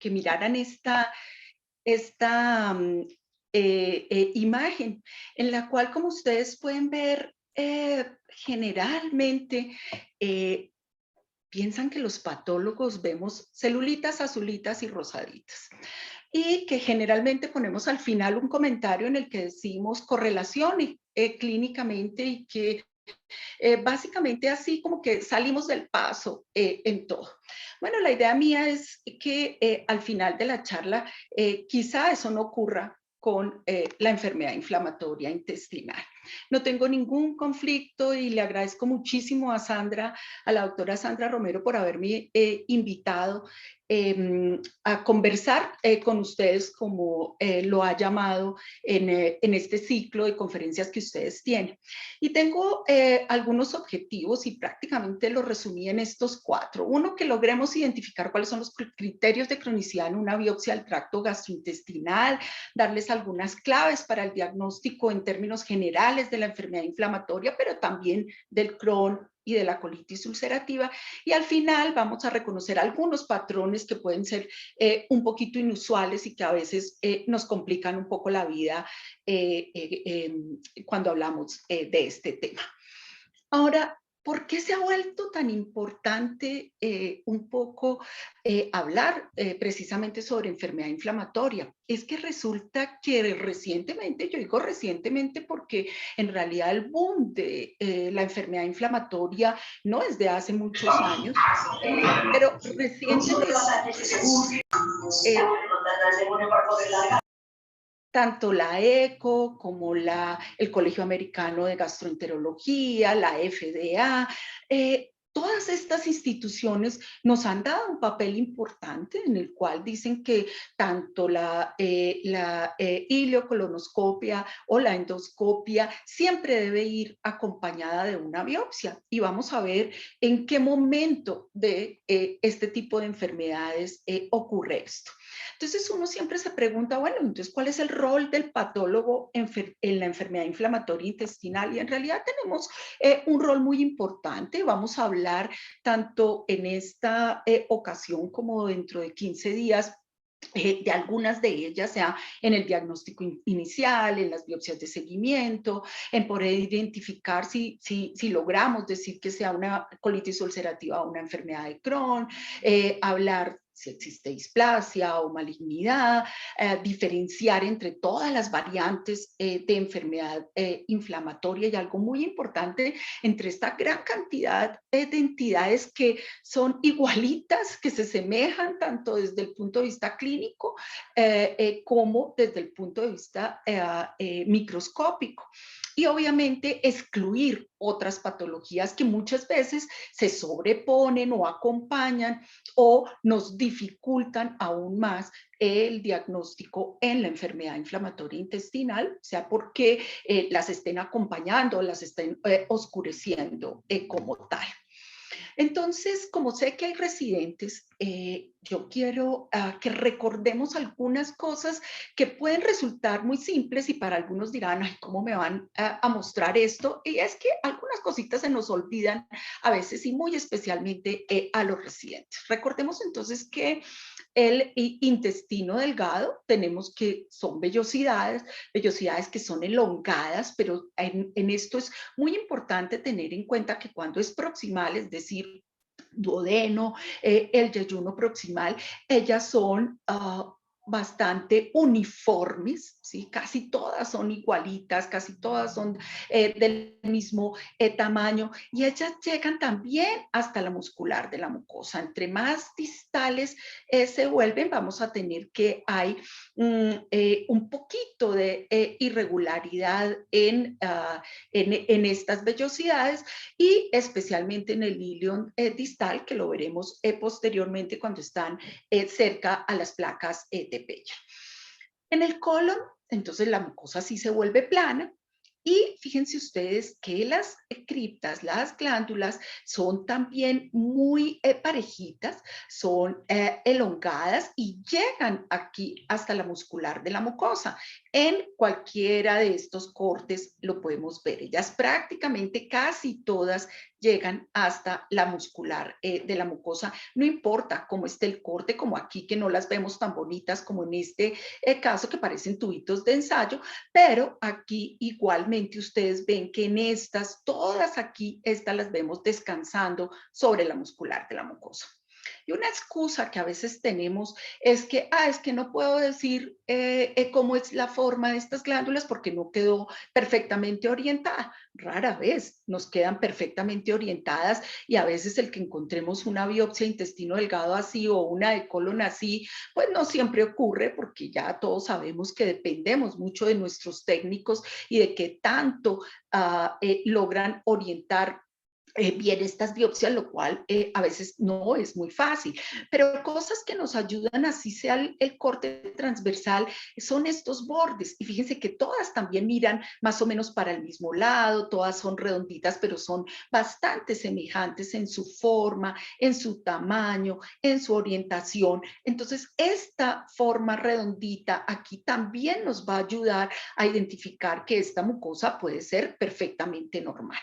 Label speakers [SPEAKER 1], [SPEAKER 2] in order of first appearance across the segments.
[SPEAKER 1] que miraran esta imagen, en la cual, como ustedes pueden ver, generalmente piensan que los patólogos vemos celulitas azulitas y rosaditas y que generalmente ponemos al final un comentario en el que decimos correlación clínicamente y que básicamente así como que salimos del paso en todo. Bueno, la idea mía es que al final de la charla quizá eso no ocurra con la enfermedad inflamatoria intestinal. No tengo ningún conflicto y le agradezco muchísimo a Sandra, a la doctora Sandra Romero, por haberme invitado a conversar con ustedes como lo ha llamado en este ciclo de conferencias que ustedes tienen. Y tengo algunos objetivos y prácticamente los resumí en estos 4. Uno, que logremos identificar cuáles son los criterios de cronicidad en una biopsia del tracto gastrointestinal, darles algunas claves para el diagnóstico en términos generales de la enfermedad inflamatoria, pero también del Crohn y de la colitis ulcerativa. Y al final vamos a reconocer algunos patrones que pueden ser un poquito inusuales y que a veces nos complican un poco la vida cuando hablamos de este tema. Ahora, ¿por qué se ha vuelto tan importante un poco hablar precisamente sobre enfermedad inflamatoria? Es que resulta que recientemente, yo digo recientemente porque en realidad el boom de la enfermedad inflamatoria no es de hace muchos años, pero recientemente eh, tanto la ECO como el Colegio Americano de Gastroenterología, la FDA, todas estas instituciones nos han dado un papel importante en el cual dicen que tanto la ileocolonoscopia o la endoscopia siempre debe ir acompañada de una biopsia. Y vamos a ver en qué momento de este tipo de enfermedades ocurre esto. Entonces uno siempre se pregunta, bueno, entonces, ¿cuál es el rol del patólogo en la enfermedad inflamatoria intestinal? Y en realidad tenemos un rol muy importante. Vamos a hablar tanto en esta ocasión como dentro de 15 días de algunas de ellas, sea en el diagnóstico inicial, en las biopsias de seguimiento, en poder identificar si logramos decir que sea una colitis ulcerativa o una enfermedad de Crohn, hablar si existe displasia o malignidad, diferenciar entre todas las variantes de enfermedad inflamatoria y algo muy importante entre esta gran cantidad de entidades que son igualitas, que se semejan tanto desde el punto de vista clínico como desde el punto de vista microscópico. Y obviamente excluir otras patologías que muchas veces se sobreponen o acompañan o nos dificultan aún más el diagnóstico en la enfermedad inflamatoria intestinal, sea porque las estén acompañando, las estén oscureciendo como tal. Entonces, como sé que hay residentes, yo quiero que recordemos algunas cosas que pueden resultar muy simples y para algunos dirán, ay, ¿cómo me van a mostrar esto? Y es que algunas cositas se nos olvidan a veces y muy especialmente a los residentes. Recordemos entonces que el intestino delgado, tenemos que son vellosidades que son elongadas, pero en esto es muy importante tener en cuenta que cuando es proximal, es decir, duodeno, el yeyuno proximal, ellas son bastante uniformes, ¿sí? Casi todas son igualitas, casi todas son del mismo tamaño y ellas llegan también hasta la muscular de la mucosa. Entre más distales se vuelven, vamos a tener que hay un poquito de irregularidad en estas vellosidades y especialmente en el ilion distal, que lo veremos posteriormente cuando están cerca a las placas de Peyer. En el colon, entonces la mucosa sí se vuelve plana, y fíjense ustedes que las criptas, las glándulas, son también muy parejitas, son elongadas y llegan aquí hasta la muscular de la mucosa. En cualquiera de estos cortes lo podemos ver. Ellas prácticamente casi todas llegan hasta la muscular de la mucosa. No importa cómo esté el corte, como aquí que no las vemos tan bonitas como en este caso que parecen tubitos de ensayo, pero aquí igualmente ustedes ven que en estas, todas aquí, estas las vemos descansando sobre la muscular de la mucosa. Y una excusa que a veces tenemos es que, es que no puedo decir cómo es la forma de estas glándulas porque no quedó perfectamente orientada. Rara vez nos quedan perfectamente orientadas y a veces el que encontremos una biopsia de intestino delgado así o una de colon así, pues no siempre ocurre porque ya todos sabemos que dependemos mucho de nuestros técnicos y de qué tanto logran orientar bien estas biopsias, lo cual a veces no es muy fácil. Pero cosas que nos ayudan, así sea el corte transversal, son estos bordes. Y fíjense que todas también miran más o menos para el mismo lado, todas son redonditas, pero son bastante semejantes en su forma, en su tamaño, en su orientación. Entonces, esta forma redondita aquí también nos va a ayudar a identificar que esta mucosa puede ser perfectamente normal.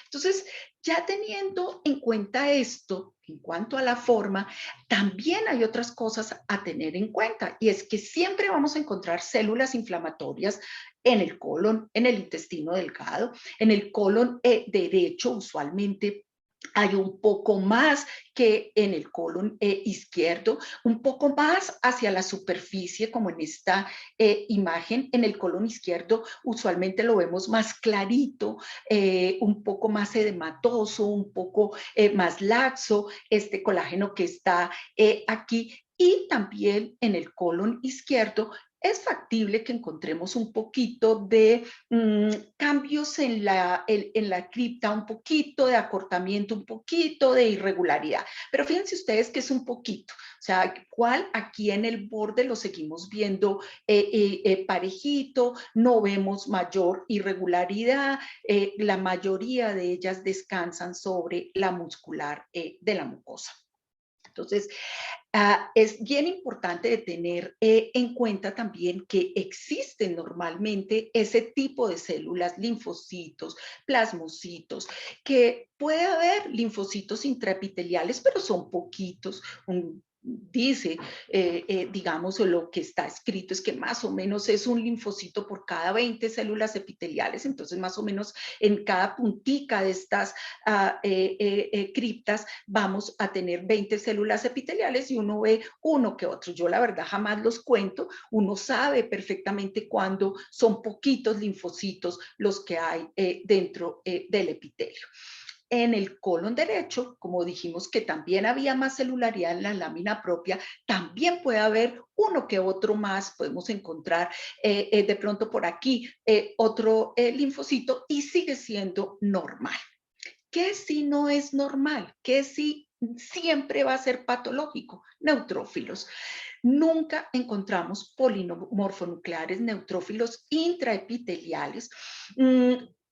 [SPEAKER 1] Entonces, ya teniendo en cuenta esto, en cuanto a la forma, también hay otras cosas a tener en cuenta y es que siempre vamos a encontrar células inflamatorias en el colon, en el intestino delgado, en el colon derecho usualmente hay un poco más que en el colon izquierdo, un poco más hacia la superficie, como en esta imagen. En el colon izquierdo usualmente lo vemos más clarito, un poco más edematoso, un poco más laxo, este colágeno que está aquí. Y también en el colon izquierdo es factible que encontremos un poquito de cambios en la cripta, un poquito de acortamiento, un poquito de irregularidad. Pero fíjense ustedes que es un poquito, o sea, cual aquí en el borde lo seguimos viendo parejito, no vemos mayor irregularidad, la mayoría de ellas descansan sobre la muscular de la mucosa. Entonces, es bien importante de tener en cuenta también que existen normalmente ese tipo de células, linfocitos, plasmocitos, que puede haber linfocitos intraepiteliales, pero son poquitos. Dice, digamos, lo que está escrito es que más o menos es un linfocito por cada 20 células epiteliales, entonces más o menos en cada puntica de estas criptas vamos a tener 20 células epiteliales y uno ve uno que otro. Yo la verdad jamás los cuento, uno sabe perfectamente cuándo son poquitos linfocitos los que hay dentro del epitelio. En el colon derecho, como dijimos que también había más celularidad en la lámina propia, también puede haber uno que otro más, podemos encontrar de pronto por aquí otro linfocito y sigue siendo normal. ¿Qué si no es normal? ¿Qué si siempre va a ser patológico? Neutrófilos. Nunca encontramos polimorfonucleares neutrófilos intraepiteliales.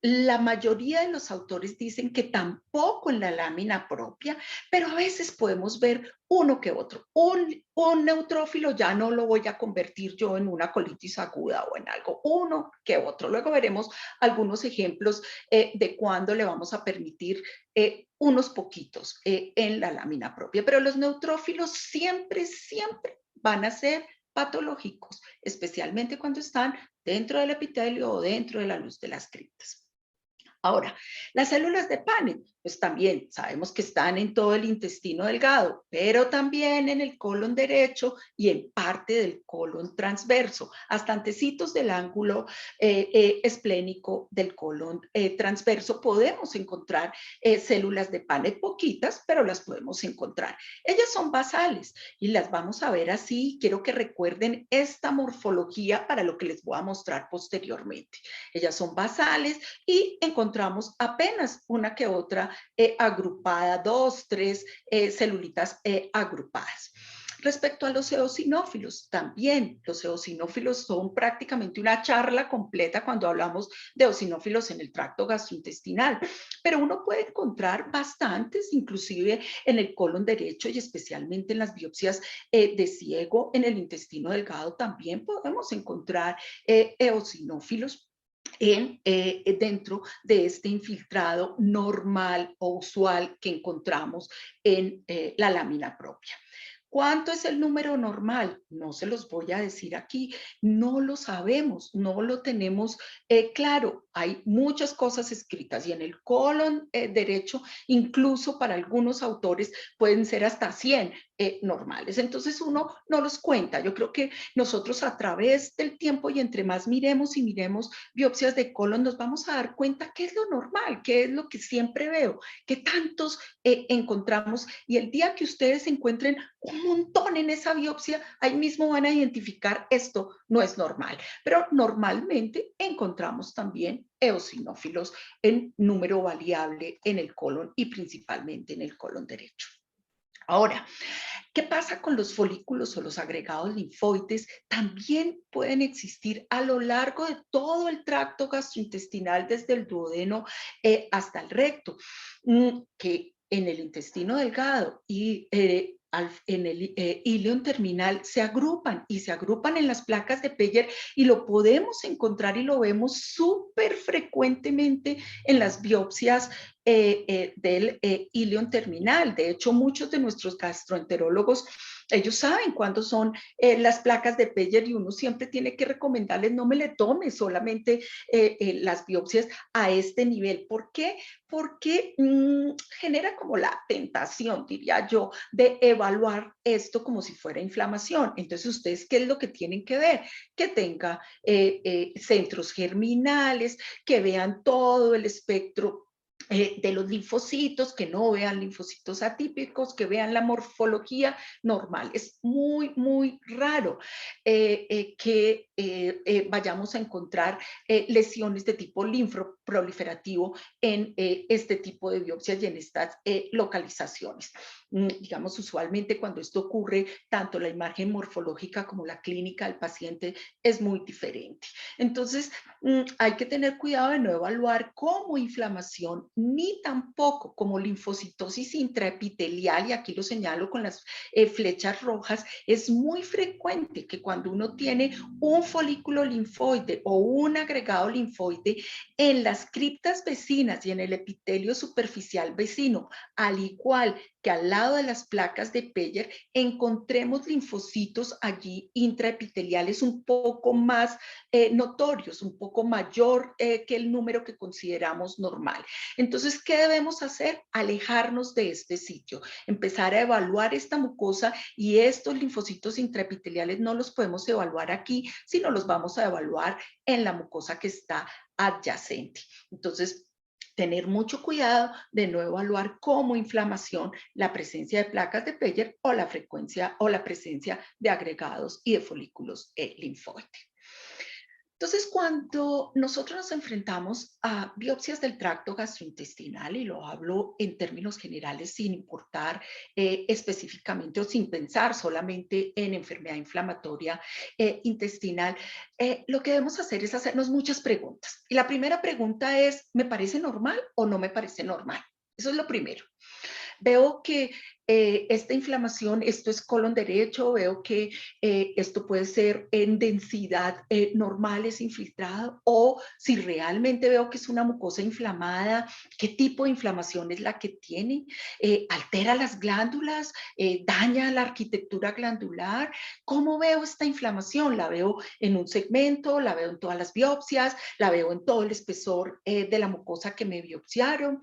[SPEAKER 1] La mayoría de los autores dicen que tampoco en la lámina propia, pero a veces podemos ver uno que otro. Un neutrófilo ya no lo voy a convertir yo en una colitis aguda o en algo, uno que otro. Luego veremos algunos ejemplos de cuándo le vamos a permitir unos poquitos en la lámina propia, pero los neutrófilos siempre, siempre van a ser patológicos, especialmente cuando están dentro del epitelio o dentro de la luz de las criptas. Ahora, las células de Paneth, pues también sabemos que están en todo el intestino delgado, pero también en el colon derecho y en parte del colon transverso, hasta antecitos del ángulo esplénico del colon transverso, podemos encontrar células de Paneth, poquitas, pero las podemos encontrar. Ellas son basales y las vamos a ver así. Quiero que recuerden esta morfología para lo que les voy a mostrar posteriormente. Ellas son basales y encontramos apenas una que otra agrupada, dos, tres celulitas agrupadas. Respecto a los eosinófilos, también los eosinófilos son prácticamente una charla completa cuando hablamos de eosinófilos en el tracto gastrointestinal, pero uno puede encontrar bastantes, inclusive en el colon derecho y especialmente en las biopsias de ciego en el intestino delgado también podemos encontrar eosinófilos. dentro de este infiltrado normal o usual que encontramos en la lámina propia. ¿Cuánto es el número normal? No se los voy a decir aquí, no lo sabemos, no lo tenemos claro. Hay muchas cosas escritas y en el colon derecho, incluso para algunos autores, pueden ser hasta 100 normales. Entonces uno no los cuenta. Yo creo que nosotros a través del tiempo y entre más miremos y miremos biopsias de colon, nos vamos a dar cuenta qué es lo normal, qué es lo que siempre veo, qué tantos encontramos. Y el día que ustedes encuentren un montón en esa biopsia, ahí mismo van a identificar esto no es normal. Pero normalmente encontramos también eosinófilos en número variable en el colon y principalmente en el colon derecho. Ahora, ¿qué pasa con los folículos o los agregados linfoides? También pueden existir a lo largo de todo el tracto gastrointestinal, desde el duodeno hasta el recto, que en el intestino delgado y en el ileón terminal se agrupan y se agrupan en las placas de Peyer y lo podemos encontrar y lo vemos súper frecuentemente en las biopsias del ileón terminal. De hecho, muchos de nuestros gastroenterólogos, ellos saben cuándo son las placas de Peyer y uno siempre tiene que recomendarles no me le tome solamente las biopsias a este nivel. ¿Por qué? Porque genera como la tentación, diría yo, de evaluar esto como si fuera inflamación. Entonces, ¿ustedes qué es lo que tienen que ver? Que tenga centros germinales, que vean todo el espectro de los linfocitos, que no vean linfocitos atípicos, que vean la morfología normal. Es muy, muy raro que vayamos a encontrar lesiones de tipo linfoproliferativo en este tipo de biopsias y en estas localizaciones. Digamos, usualmente cuando esto ocurre, tanto la imagen morfológica como la clínica del paciente es muy diferente. Entonces, hay que tener cuidado de no evaluar como inflamación ni tampoco como linfocitosis intraepitelial, y aquí lo señalo con las flechas rojas. Es muy frecuente que cuando uno tiene un folículo linfoide o un agregado linfoide en las criptas vecinas y en el epitelio superficial vecino, al igual que al lado de las placas de Peyer, encontremos linfocitos allí intraepiteliales un poco más notorios, un poco mayor que el número que consideramos normal. Entonces, ¿qué debemos hacer? Alejarnos de este sitio, empezar a evaluar esta mucosa, y estos linfocitos intraepiteliales no los podemos evaluar aquí, sino los vamos a evaluar en la mucosa que está adyacente. Entonces, tener mucho cuidado de no evaluar como inflamación la presencia de placas de Peyer o la frecuencia o la presencia de agregados y de folículos linfoides. Entonces, cuando nosotros nos enfrentamos a biopsias del tracto gastrointestinal, y lo hablo en términos generales sin importar específicamente o sin pensar solamente en enfermedad inflamatoria intestinal, lo que debemos hacer es hacernos muchas preguntas. Y la primera pregunta es, ¿me parece normal o no me parece normal? Eso es lo primero. Veo que esta inflamación, esto es colon derecho, veo que esto puede ser en densidad normal, es infiltrado, o si realmente veo que es una mucosa inflamada, qué tipo de inflamación es la que tiene, altera las glándulas, daña la arquitectura glandular. ¿Cómo veo esta inflamación? ¿La veo en un segmento? ¿La veo en todas las biopsias? ¿La veo en todo el espesor de la mucosa que me biopsiaron?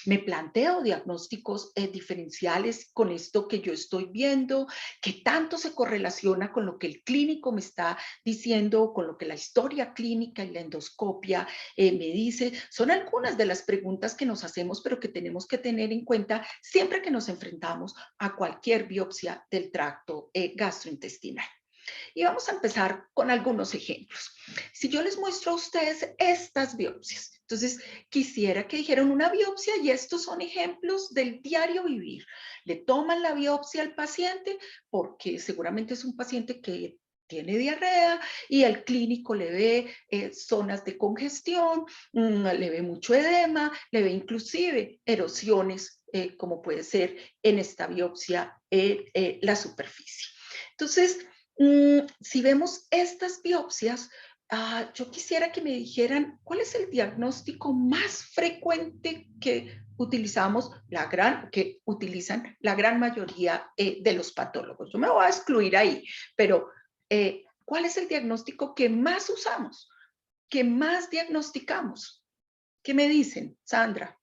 [SPEAKER 1] Me planteo diagnósticos diferenciales con esto que yo estoy viendo, que tanto se correlaciona con lo que el clínico me está diciendo, con lo que la historia clínica y la endoscopia me dice. Son algunas de las preguntas que nos hacemos, pero que tenemos que tener en cuenta siempre que nos enfrentamos a cualquier biopsia del tracto gastrointestinal. Y vamos a empezar con algunos ejemplos. Si yo les muestro a ustedes estas biopsias, entonces quisiera que dijeran una biopsia, y estos son ejemplos del diario vivir. Le toman la biopsia al paciente porque seguramente es un paciente que tiene diarrea y el clínico le ve zonas de congestión, le ve mucho edema, le ve inclusive erosiones, como puede ser en esta biopsia la superficie. Entonces, si vemos estas biopsias, Yo quisiera que me dijeran cuál es el diagnóstico más frecuente que que utilizan la gran mayoría de los patólogos. Yo me voy a excluir ahí, pero ¿cuál es el diagnóstico que más usamos, que más diagnosticamos? ¿Qué me dicen, Sandra?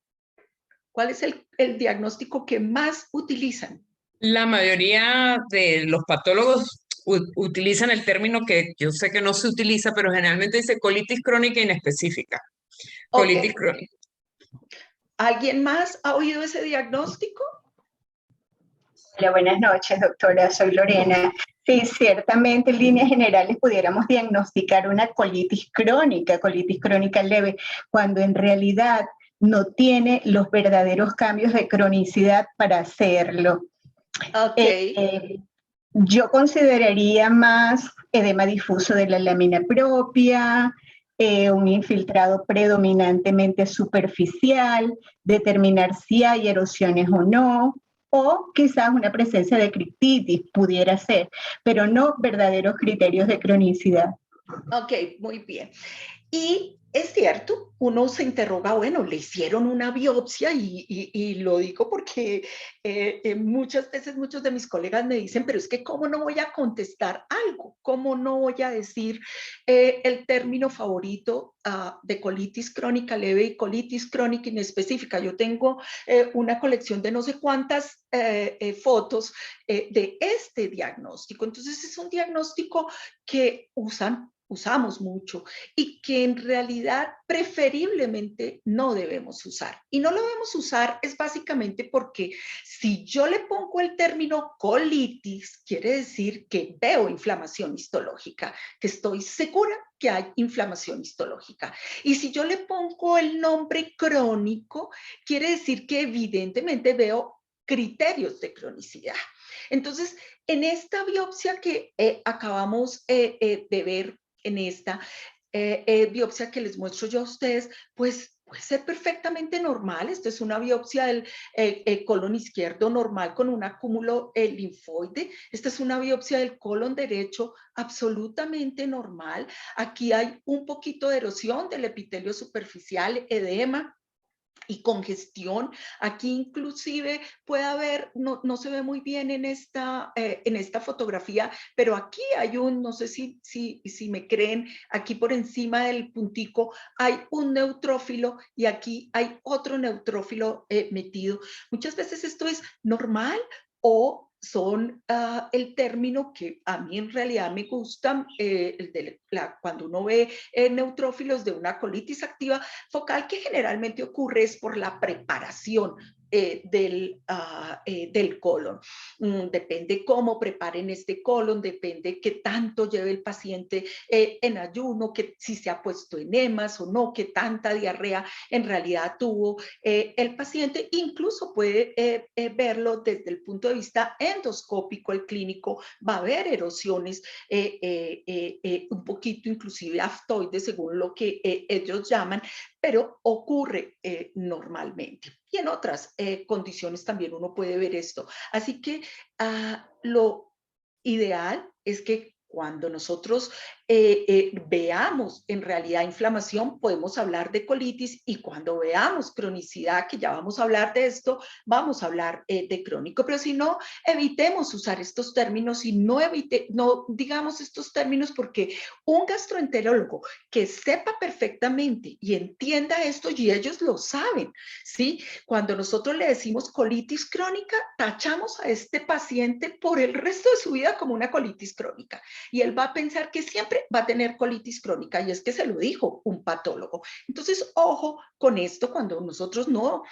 [SPEAKER 1] ¿Cuál es el diagnóstico que más utilizan?
[SPEAKER 2] La mayoría de los patólogos utilizan el término que yo sé que no se utiliza, pero generalmente dice colitis crónica inespecífica.
[SPEAKER 1] Ok,
[SPEAKER 2] Colitis crónica.
[SPEAKER 1] ¿alguien más ha oído ese diagnóstico?
[SPEAKER 3] Hola, buenas noches, doctora. Soy Lorena. Sí, ciertamente en líneas generales pudiéramos diagnosticar una colitis crónica leve, cuando en realidad no tiene los verdaderos cambios de cronicidad para hacerlo.
[SPEAKER 1] Ok,
[SPEAKER 3] Yo consideraría más edema difuso de la lámina propia, un infiltrado predominantemente superficial, determinar si hay erosiones o quizás una presencia de criptitis pudiera ser, pero no verdaderos criterios de cronicidad.
[SPEAKER 1] ok, muy bien. Y es cierto, uno se interroga, bueno, le hicieron una biopsia y lo digo porque muchas veces muchos de mis colegas me dicen, pero es que ¿cómo no voy a contestar algo? ¿Cómo no voy a decir el término favorito de colitis crónica leve y colitis crónica inespecífica? Yo tengo una colección de no sé cuántas fotos de este diagnóstico. Entonces es un diagnóstico que usamos mucho y que en realidad preferiblemente no debemos usar. Y no lo debemos usar es básicamente porque si yo le pongo el término colitis, quiere decir que veo inflamación histológica, que estoy segura que hay inflamación histológica. Y si yo le pongo el nombre crónico, quiere decir que evidentemente veo criterios de cronicidad. Entonces, en esta biopsia que acabamos de ver en esta biopsia que les muestro yo a ustedes, pues puede ser perfectamente normal. Esta es una biopsia del colon izquierdo normal con un acúmulo linfoide. Esta es una biopsia del colon derecho absolutamente normal. Aquí hay un poquito de erosión del epitelio superficial, edema y congestión. Aquí inclusive puede haber, no se ve muy bien en esta fotografía, pero aquí hay no sé si me creen, aquí por encima del puntico hay un neutrófilo y aquí hay otro neutrófilo metido. Muchas veces esto es normal o son el término que a mí en realidad me gusta, cuando uno ve neutrófilos de una colitis activa focal, que generalmente ocurre es por la preparación del colon. Depende cómo preparen este colon, depende qué tanto lleve el paciente en ayuno, que si se ha puesto enemas o no, qué tanta diarrea en realidad tuvo el paciente. Incluso puede verlo desde el punto de vista endoscópico, el clínico va a ver erosiones un poquito inclusive aftoides, según lo que ellos llaman, pero ocurre normalmente. Y en otras condiciones también uno puede ver esto. Así que lo ideal es que cuando nosotros veamos en realidad inflamación, podemos hablar de colitis, y cuando veamos cronicidad, que ya vamos a hablar de esto, vamos a hablar de crónico. Pero si no, evitemos usar estos términos y no digamos estos términos, porque un gastroenterólogo que sepa perfectamente y entienda esto, y ellos lo saben, ¿sí? Cuando nosotros le decimos colitis crónica, tachamos a este paciente por el resto de su vida como una colitis crónica. Y él va a pensar que siempre va a tener colitis crónica, y es que se lo dijo un patólogo. Entonces, ojo con esto cuando nosotros no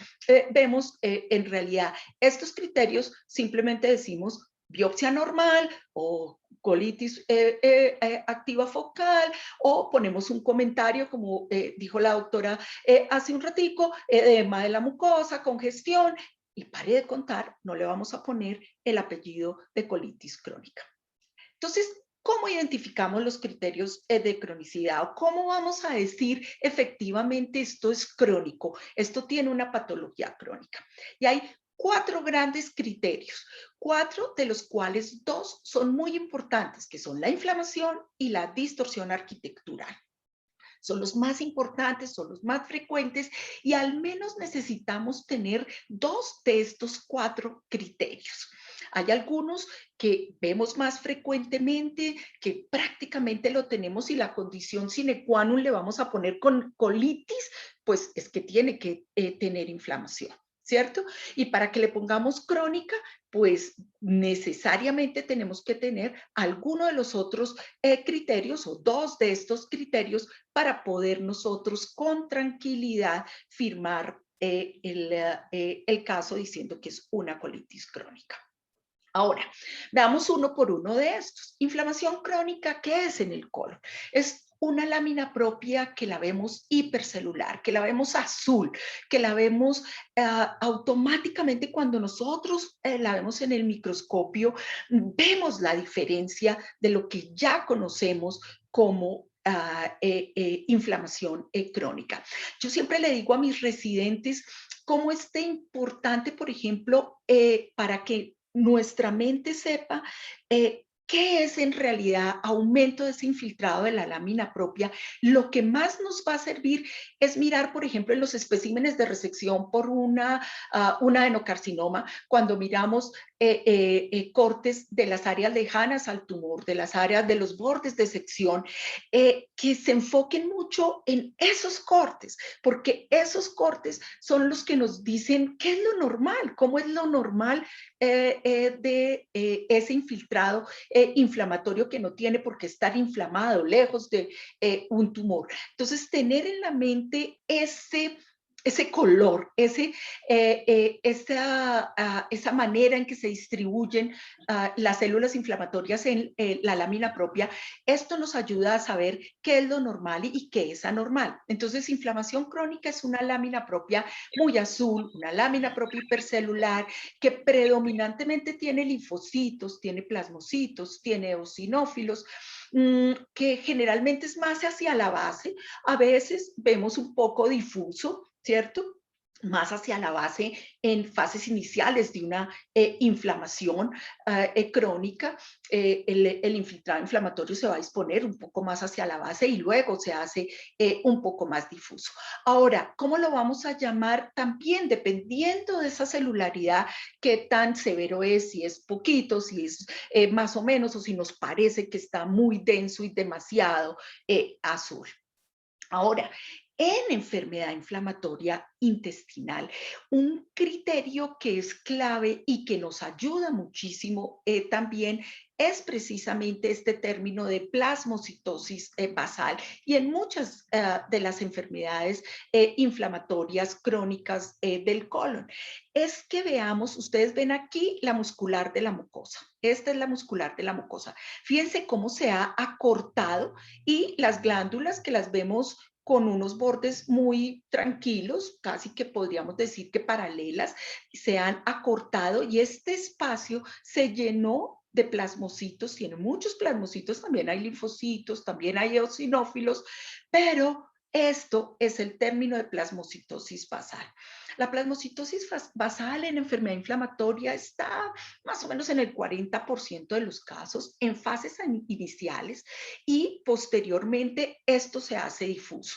[SPEAKER 1] vemos en realidad estos criterios, simplemente decimos biopsia normal o colitis activa focal, o ponemos un comentario como dijo la doctora hace un ratico, edema de la mucosa, congestión, y pare de contar, no le vamos a poner el apellido de colitis crónica. Entonces, ¿cómo identificamos los criterios de cronicidad? ¿O cómo vamos a decir efectivamente esto es crónico, esto tiene una patología crónica? Y hay 4 grandes criterios, 4 de los cuales 2 son muy importantes, que son la inflamación y la distorsión arquitectural. son los más importantes, son los más frecuentes y al menos necesitamos tener 2 de estos 4 criterios. Hay algunos que vemos más frecuentemente, que prácticamente lo tenemos y la condición sine qua non le vamos a poner con colitis, pues es que tiene que tener inflamación, ¿cierto? Y para que le pongamos crónica, pues necesariamente tenemos que tener alguno de los otros criterios o 2 de estos criterios para poder nosotros con tranquilidad firmar el caso diciendo que es una colitis crónica. Ahora, veamos uno por uno de estos. Inflamación crónica, ¿qué es en el colon? Es una lámina propia que la vemos hipercelular, que la vemos azul, que la vemos automáticamente cuando nosotros la vemos en el microscopio, vemos la diferencia de lo que ya conocemos como inflamación crónica. Yo siempre le digo a mis residentes cómo es de importante, por ejemplo, para que nuestra mente sepa qué es en realidad aumento de ese infiltrado de la lámina propia. Lo que más nos va a servir es mirar, por ejemplo, en los especímenes de resección por un adenocarcinoma, cuando miramos cortes de las áreas lejanas al tumor, de las áreas de los bordes de sección, que se enfoquen mucho en esos cortes, porque esos cortes son los que nos dicen qué es lo normal, cómo es lo normal de ese infiltrado inflamatorio que no tiene por qué estar inflamado, lejos de un tumor. Entonces, tener en la mente ese color, esa manera en que se distribuyen las células inflamatorias en la lámina propia, esto nos ayuda a saber qué es lo normal y qué es anormal. Entonces, inflamación crónica es una lámina propia muy azul, una lámina propia hipercelular que predominantemente tiene linfocitos, tiene plasmocitos, tiene eosinófilos, que generalmente es más hacia la base. A veces vemos un poco difuso, ¿cierto? Más hacia la base en fases iniciales de una inflamación crónica. El infiltrado inflamatorio se va a disponer un poco más hacia la base y luego se hace un poco más difuso. Ahora, ¿cómo lo vamos a llamar? También dependiendo de esa celularidad, qué tan severo es, si es poquito, si es más o menos, o si nos parece que está muy denso y demasiado azul. Ahora, en enfermedad inflamatoria intestinal, un criterio que es clave y que nos ayuda muchísimo también es precisamente este término de plasmocitosis basal y en muchas de las enfermedades inflamatorias crónicas del colon. Es que veamos, ustedes ven aquí la muscular de la mucosa. Esta es la muscular de la mucosa. Fíjense cómo se ha acortado y las glándulas que las vemos con unos bordes muy tranquilos, casi que podríamos decir que paralelas, se han acortado y este espacio se llenó de plasmocitos, tiene muchos plasmocitos, también hay linfocitos, también hay eosinófilos, pero esto es el término de plasmocitosis basal. La plasmocitosis basal en enfermedad inflamatoria está más o menos en el 40% de los casos, en fases iniciales, y posteriormente esto se hace difuso.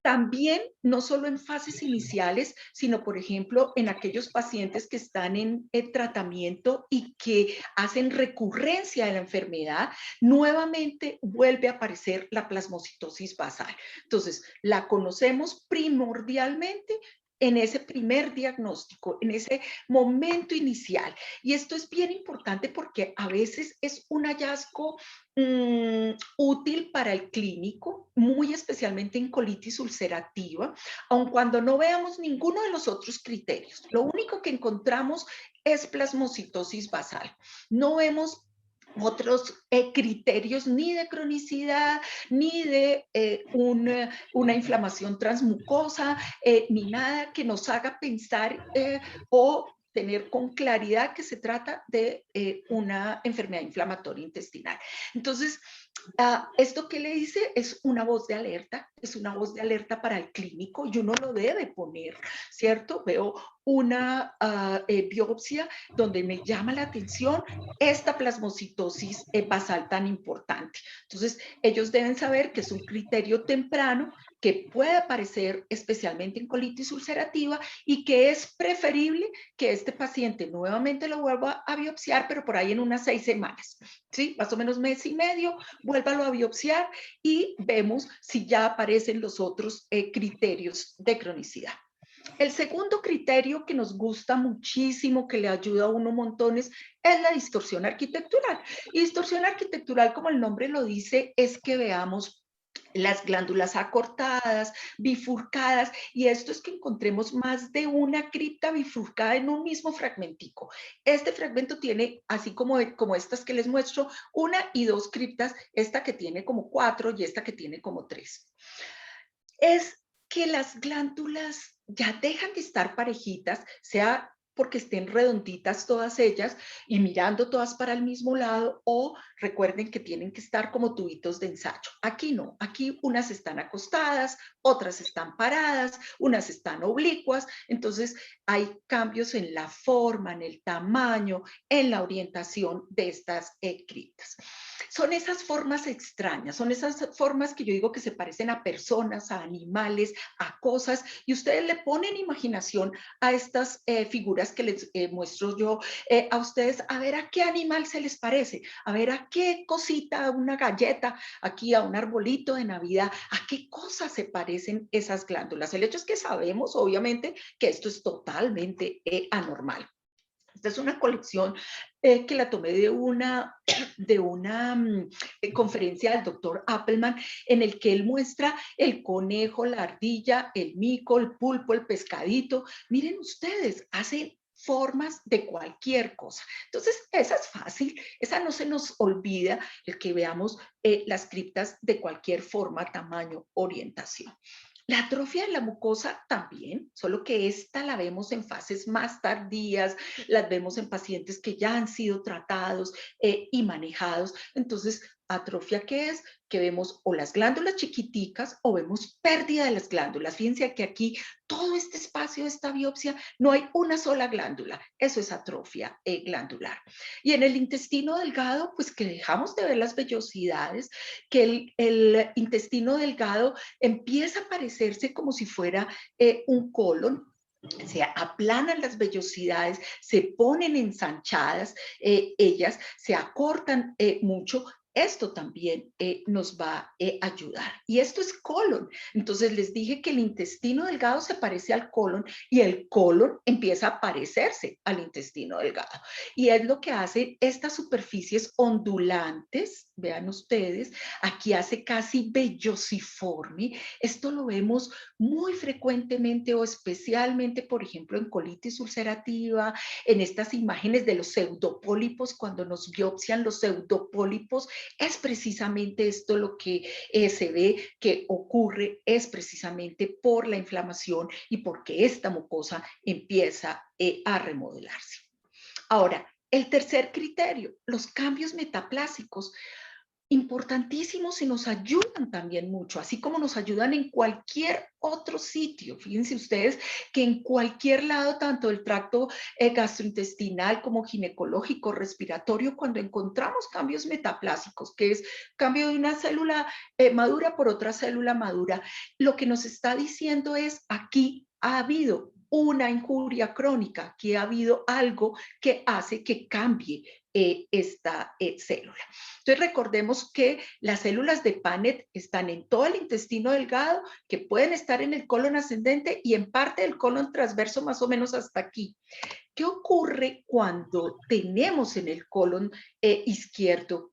[SPEAKER 1] También, no solo en fases iniciales, sino, por ejemplo, en aquellos pacientes que están en tratamiento y que hacen recurrencia de la enfermedad, nuevamente vuelve a aparecer la plasmocitosis basal. Entonces, la conocemos primordialmente en ese primer diagnóstico, en ese momento inicial. Y esto es bien importante porque a veces es un hallazgo útil para el clínico, muy especialmente en colitis ulcerativa, aun cuando no veamos ninguno de los otros criterios. Lo único que encontramos es plasmocitosis basal. No vemos otros criterios ni de cronicidad, ni de una inflamación transmucosa, ni nada que nos haga pensar o tener con claridad que se trata de una enfermedad inflamatoria intestinal. Entonces, esto que le dice es una voz de alerta, es una voz de alerta para el clínico y uno lo debe poner, ¿cierto? Veo una biopsia donde me llama la atención esta plasmocitosis basal tan importante. Entonces, ellos deben saber que es un criterio temprano que puede aparecer especialmente en colitis ulcerativa y que es preferible que este paciente nuevamente lo vuelva a biopsiar, pero por ahí en unas 6 semanas, ¿sí? Más o menos mes y medio, vuélvalo a biopsiar y vemos si ya aparecen los otros criterios de cronicidad. El segundo criterio que nos gusta muchísimo, que le ayuda a uno montones, es la distorsión arquitectural. Y distorsión arquitectural, como el nombre lo dice, es que veamos las glándulas acortadas, bifurcadas, y esto es que encontremos más de una cripta bifurcada en un mismo fragmentico. Este fragmento tiene, así como estas que les muestro, una y dos criptas, esta que tiene como 4 y esta que tiene como 3. Es que las glándulas ya dejan de estar parejitas, sea porque estén redonditas todas ellas y mirando todas para el mismo lado, o recuerden que tienen que estar como tubitos de ensayo. Aquí no, aquí unas están acostadas, otras están paradas, unas están oblicuas, entonces hay cambios en la forma, en el tamaño, en la orientación de estas criptas. Son esas formas extrañas, son esas formas que yo digo que se parecen a personas, a animales, a cosas, y ustedes le ponen imaginación a estas figuras que les muestro yo a ustedes, a ver a qué animal se les parece, a ver a qué cosita, a una galleta, aquí a un arbolito de Navidad, a qué cosas se parecen esas glándulas. El hecho es que sabemos, obviamente, que esto es totalmente anormal. Esta es una colección que la tomé de una conferencia del doctor Appelman, en el que él muestra el conejo, la ardilla, el mico, el pulpo, el pescadito. Miren ustedes, hacen formas de cualquier cosa. Entonces, esa es fácil, esa no se nos olvida, el que veamos las criptas de cualquier forma, tamaño, orientación. La atrofia de la mucosa también, solo que esta la vemos en fases más tardías, las vemos en pacientes que ya han sido tratados y manejados. Entonces, atrofia, ¿qué es? Que vemos o las glándulas chiquiticas o vemos pérdida de las glándulas. Fíjense que aquí todo este espacio de esta biopsia no hay una sola glándula. Eso es atrofia glandular. Y en el intestino delgado, pues que dejamos de ver las vellosidades, que el intestino delgado empieza a parecerse como si fuera un colon. Se aplanan las vellosidades, se ponen ensanchadas, ellas se acortan mucho. Esto también nos va a ayudar. Y esto es colon. Entonces les dije que el intestino delgado se parece al colon y el colon empieza a parecerse al intestino delgado. Y es lo que hace estas superficies ondulantes, vean ustedes, aquí hace casi vellosiforme. Esto lo vemos muy frecuentemente o especialmente, por ejemplo, en colitis ulcerativa, en estas imágenes de los pseudopólipos, cuando nos biopsian los pseudopólipos, es precisamente esto lo que se ve que ocurre, es precisamente por la inflamación y porque esta mucosa empieza a remodelarse. Ahora, el tercer criterio, los cambios metaplásicos, importantísimos y nos ayudan también mucho, así como nos ayudan en cualquier otro sitio. Fíjense ustedes que en cualquier lado, tanto el tracto gastrointestinal como ginecológico, respiratorio, cuando encontramos cambios metaplásicos, que es cambio de una célula madura por otra célula madura, lo que nos está diciendo es aquí ha habido una injuria crónica, que ha habido algo que hace que cambie esta célula. Entonces recordemos que las células de Paneth están en todo el intestino delgado, que pueden estar en el colon ascendente y en parte del colon transverso más o menos hasta aquí. ¿Qué ocurre cuando tenemos en el colon izquierdo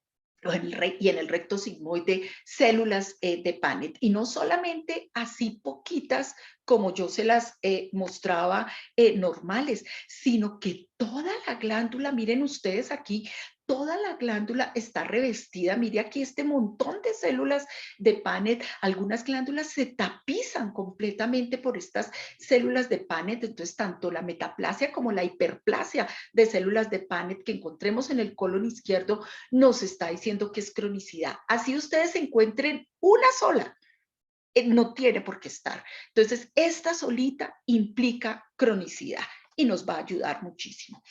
[SPEAKER 1] y en el recto sigmoide células de Paneth? Y no solamente así poquitas como yo se las mostraba normales, sino que toda la glándula, miren ustedes aquí, toda la glándula está revestida. Mire aquí este montón de células de Paneth. Algunas glándulas se tapizan completamente por estas células de Paneth. Entonces, tanto la metaplasia como la hiperplasia de células de Paneth que encontremos en el colon izquierdo nos está diciendo que es cronicidad. Así ustedes encuentren una sola, no tiene por qué estar. Entonces, esta solita implica cronicidad. y nos va a ayudar muchísimo.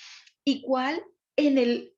[SPEAKER 1] Igual en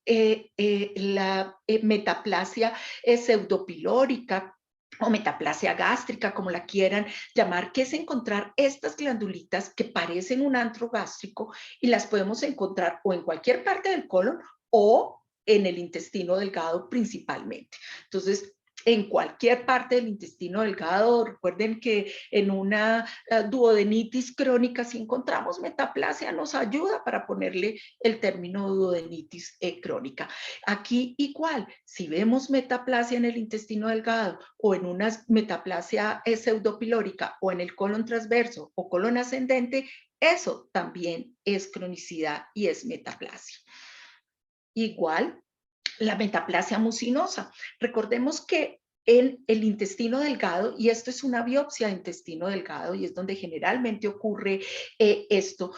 [SPEAKER 1] la metaplasia pseudopilórica o metaplasia gástrica, como la quieran llamar, que es encontrar estas glandulitas que parecen un antro gástrico y las podemos encontrar o en cualquier parte del colon o en el intestino delgado principalmente. Entonces, en cualquier parte del intestino delgado, recuerden que en una duodenitis crónica, si encontramos metaplasia, nos ayuda para ponerle el término duodenitis crónica. Aquí igual, si vemos metaplasia en el intestino delgado o en una metaplasia pseudopilórica o en el colon transverso o colon ascendente, eso también es cronicidad y es metaplasia. Igual, la metaplasia mucinosa. Recordemos que en el intestino delgado, y esto es una biopsia de intestino delgado y es donde generalmente ocurre esto,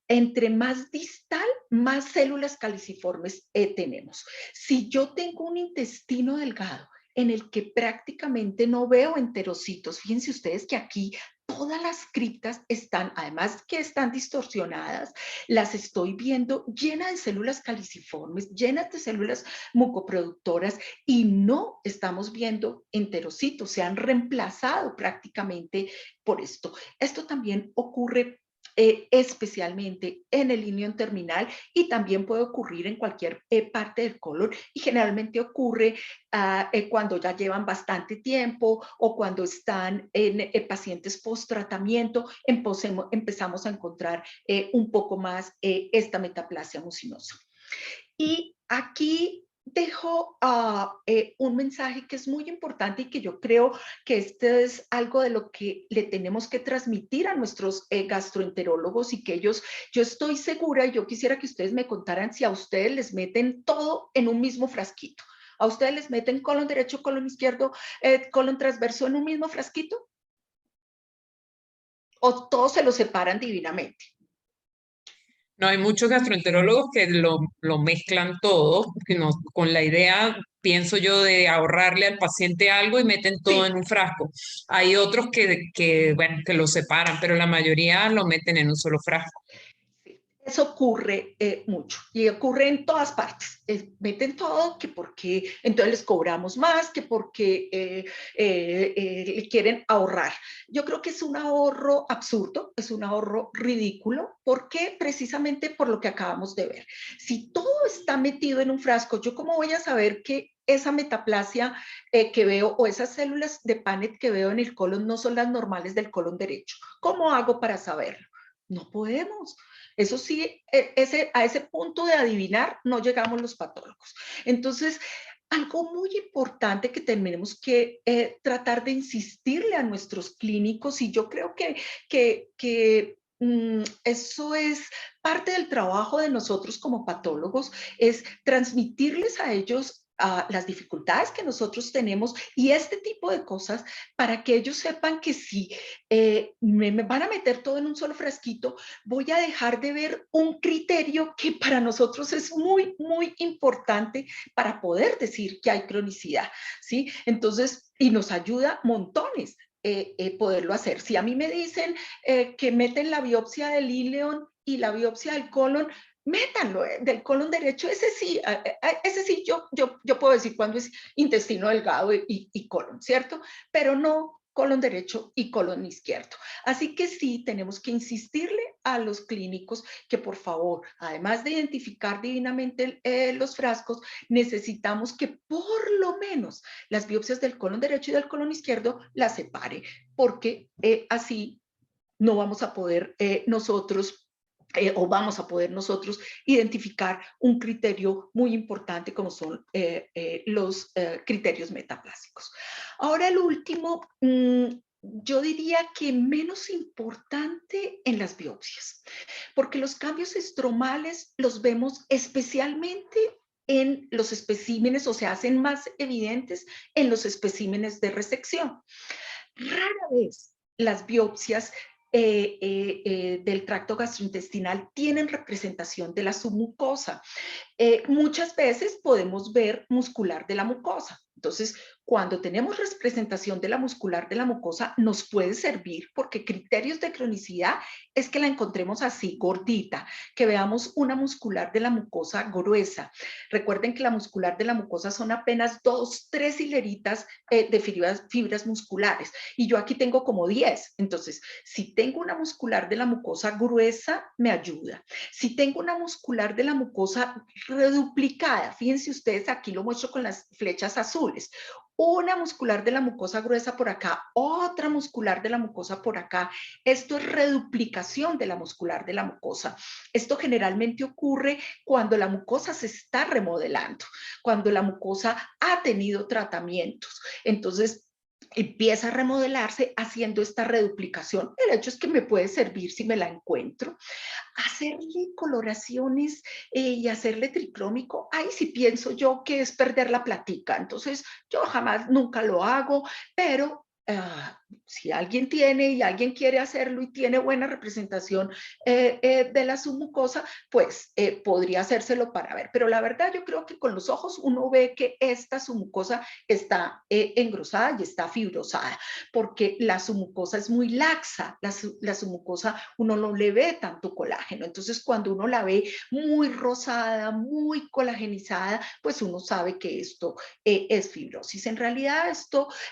[SPEAKER 1] entre más distal, más células caliciformes tenemos. Si yo tengo un intestino delgado en el que prácticamente no veo enterocitos, fíjense ustedes que aquí todas las criptas están, además que están distorsionadas, las estoy viendo llenas de células caliciformes, llenas de células mucoproductoras y no estamos viendo enterocitos, se han reemplazado prácticamente por esto. Esto también ocurre especialmente en el ileón terminal y también puede ocurrir en cualquier parte del colon y generalmente ocurre cuando ya llevan bastante tiempo o cuando están en pacientes post-tratamiento, empezamos a encontrar un poco más esta metaplasia mucinosa. Y aquí dejo un mensaje que es muy importante y que yo creo que este es algo de lo que le tenemos que transmitir a nuestros gastroenterólogos y que ellos, yo estoy segura y yo quisiera que ustedes me contaran si a ustedes les meten todo en un mismo frasquito. ¿A ustedes les meten colon derecho, colon izquierdo, colon transverso en un mismo frasquito? ¿O todos se lo separan divinamente?
[SPEAKER 2] No, hay muchos gastroenterólogos que lo mezclan todo, con la idea, pienso yo, de ahorrarle al paciente algo y meten todo
[SPEAKER 1] Sí.
[SPEAKER 2] en un frasco. Hay otros bueno, que lo separan, pero la mayoría lo meten en un solo frasco.
[SPEAKER 1] Eso ocurre mucho y ocurre en todas partes. Meten todo que porque entonces les cobramos más, que porque le quieren ahorrar. Yo creo que es un ahorro absurdo, es un ahorro ridículo, porque precisamente por lo que acabamos de ver. Si todo está metido en un frasco, ¿yo cómo voy a saber que esa metaplasia que veo o esas células de Panet que veo en el colon no son las normales del colon derecho? ¿Cómo hago para saberlo? No podemos. Eso sí, a ese punto de adivinar no llegamos los patólogos. Entonces, algo muy importante que tenemos que tratar de insistirle a nuestros clínicos, y yo creo que eso es parte del trabajo de nosotros como patólogos, es transmitirles a ellos las dificultades que nosotros tenemos y este tipo de cosas para que ellos sepan que si me van a meter todo en un solo frasquito, voy a dejar de ver un criterio que para nosotros es muy, muy importante para poder decir que hay cronicidad, ¿sí? Entonces, y nos ayuda montones poderlo hacer. Si a mí me dicen que meten la biopsia del ileón y la biopsia del colon, métanlo, del colon derecho, ese sí yo puedo decir cuándo es intestino delgado y colon, ¿cierto? Pero no colon derecho y colon izquierdo. Así que sí, tenemos que insistirle a los clínicos que por favor, además de identificar divinamente los frascos, necesitamos que por lo menos las biopsias del colon derecho y del colon izquierdo las separe, porque así no vamos a poder nosotros o vamos a poder nosotros identificar un criterio muy importante como son los criterios metaplásicos. Ahora el último, yo diría que menos importante en las biopsias, porque los cambios estromales los vemos especialmente en los especímenes o se hacen más evidentes en los especímenes de resección. Rara vez las biopsias del tracto gastrointestinal tienen representación de la submucosa. Muchas veces podemos ver muscular de la mucosa. Entonces, cuando tenemos representación de la muscular de la mucosa, nos puede servir porque criterios de cronicidad es que la encontremos así, gordita, que veamos una muscular de la mucosa gruesa. Recuerden que la muscular de la mucosa son apenas 2, 3 hileritas de fibras musculares y yo aquí tengo como 10. Entonces, si tengo una muscular de la mucosa gruesa, me ayuda. Si tengo una muscular de la mucosa reduplicada, fíjense ustedes, aquí lo muestro con las flechas azules, una muscular de la mucosa gruesa por acá, otra muscular de la mucosa por acá. Esto es reduplicación de la muscular de la mucosa. Esto generalmente ocurre cuando la mucosa se está remodelando, cuando la mucosa ha tenido tratamientos. Entonces, empieza a remodelarse haciendo esta reduplicación. El hecho es que me puede servir si me la encuentro. Hacerle coloraciones y hacerle tricrómico, ahí sí pienso yo que es perder la platica. Entonces, yo jamás, nunca lo hago, pero si alguien tiene y alguien quiere hacerlo y tiene buena representación de la submucosa, pues podría hacérselo para ver. Pero la verdad yo creo que con los ojos uno ve que esta submucosa está engrosada y está fibrosada, porque la submucosa es muy laxa, la submucosa uno no le ve tanto colágeno. Entonces cuando uno la ve muy rosada, muy colagenizada, pues uno sabe que esto es fibrosis. En realidad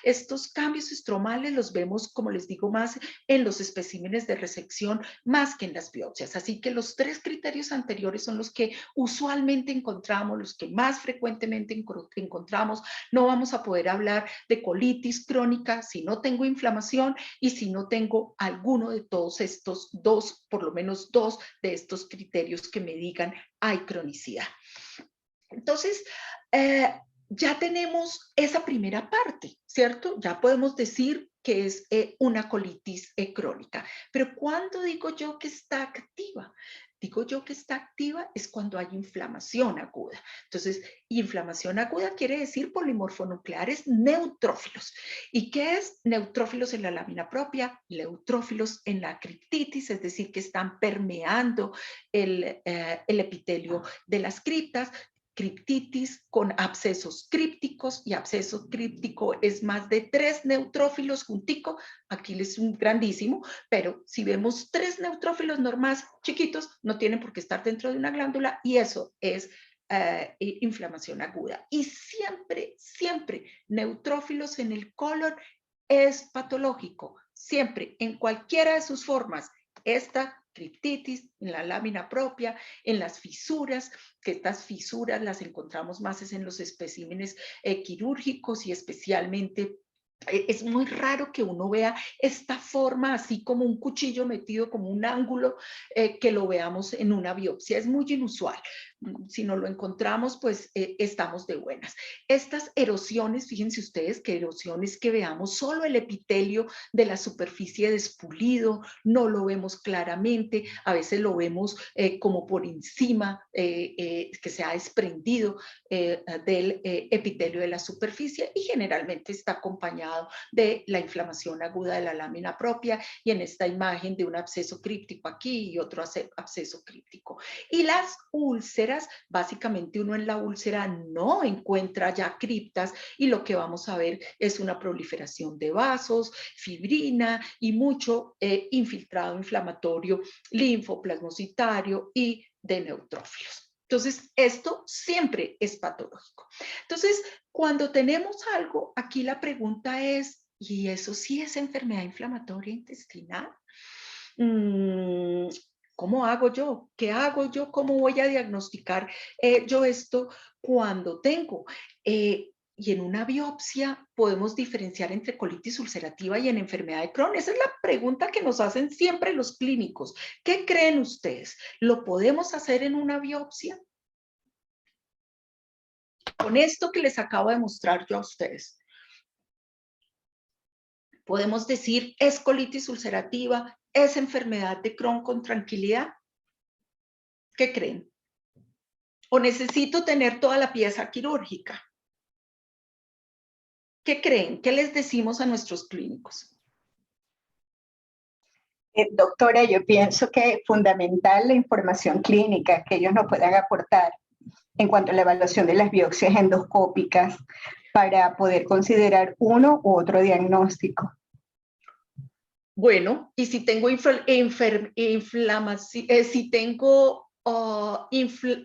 [SPEAKER 1] estos cambios estromales los vemos, como les digo, más en los especímenes de resección, más que en las biopsias. Así que los 3 criterios anteriores son los que usualmente encontramos, los que más frecuentemente encontramos. No vamos a poder hablar de colitis crónica si no tengo inflamación y si no tengo alguno de todos estos 2, por lo menos 2 de estos criterios que me digan hay cronicidad. Entonces, ya tenemos esa primera parte, ¿cierto? Ya podemos decir que es una colitis crónica. Pero ¿cuándo digo yo que está activa? Digo yo que está activa es cuando hay inflamación aguda. Entonces, inflamación aguda quiere decir polimorfonucleares neutrófilos. ¿Y qué es neutrófilos en la lámina propia? Neutrófilos en la criptitis, es decir, que están permeando el epitelio de las criptas. Criptitis con abscesos crípticos, y absceso críptico es más de 3 neutrófilos juntico. Aquí les es un grandísimo, pero si vemos 3 neutrófilos normales chiquitos, no tienen por qué estar dentro de una glándula, y eso es inflamación aguda. Y siempre, siempre neutrófilos en el colon es patológico, siempre, en cualquiera de sus formas. Esta criptitis en la lámina propia, en las fisuras, que estas fisuras las encontramos más en los especímenes quirúrgicos, y especialmente es muy raro que uno vea esta forma así como un cuchillo metido como un ángulo, que lo veamos en una biopsia. Es muy inusual. Si no lo encontramos, pues estamos de buenas. Estas erosiones, fíjense ustedes que erosiones que veamos solo el epitelio de la superficie despulido, no lo vemos claramente, a veces lo vemos como por encima, que se ha desprendido del epitelio de la superficie, y generalmente está acompañado de la inflamación aguda de la lámina propia, y en esta imagen de un absceso críptico aquí y otro absceso críptico. Y las úlceras, básicamente uno en la úlcera no encuentra ya criptas, y lo que vamos a ver es una proliferación de vasos, fibrina y mucho infiltrado inflamatorio linfoplasmocitario y de neutrófilos. Entonces, esto siempre es patológico. Entonces, cuando tenemos algo, aquí la pregunta es, ¿y eso sí es enfermedad inflamatoria intestinal? ¿Cómo hago yo? ¿Qué hago yo? ¿Cómo voy a diagnosticar yo esto cuando tengo? Y en una biopsia podemos diferenciar entre colitis ulcerativa y en enfermedad de Crohn. Esa es la pregunta que nos hacen siempre los clínicos. ¿Qué creen ustedes? ¿Lo podemos hacer en una biopsia? Con esto que les acabo de mostrar yo a ustedes, podemos decir, ¿es colitis ulcerativa? ¿Es enfermedad de Crohn con tranquilidad? ¿Qué creen? ¿O necesito tener toda la pieza quirúrgica? ¿Qué creen? ¿Qué les decimos a nuestros clínicos?
[SPEAKER 3] Doctora, yo pienso que es fundamental la información clínica que ellos nos puedan aportar. en cuanto a la evaluación de las biopsias endoscópicas para poder considerar uno u otro diagnóstico?
[SPEAKER 1] Bueno, y si tengo inflamación, si tengo